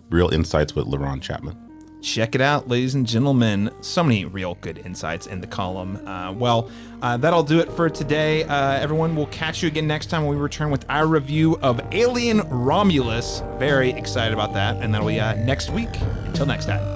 Real Insights with LaRon Chapman. Check it out, ladies and gentlemen. So many real good insights in the column. That'll do it for today. Everyone, we'll catch you again next time when we return with our review of Alien Romulus. Very excited about that, and that'll be next week. Until next time.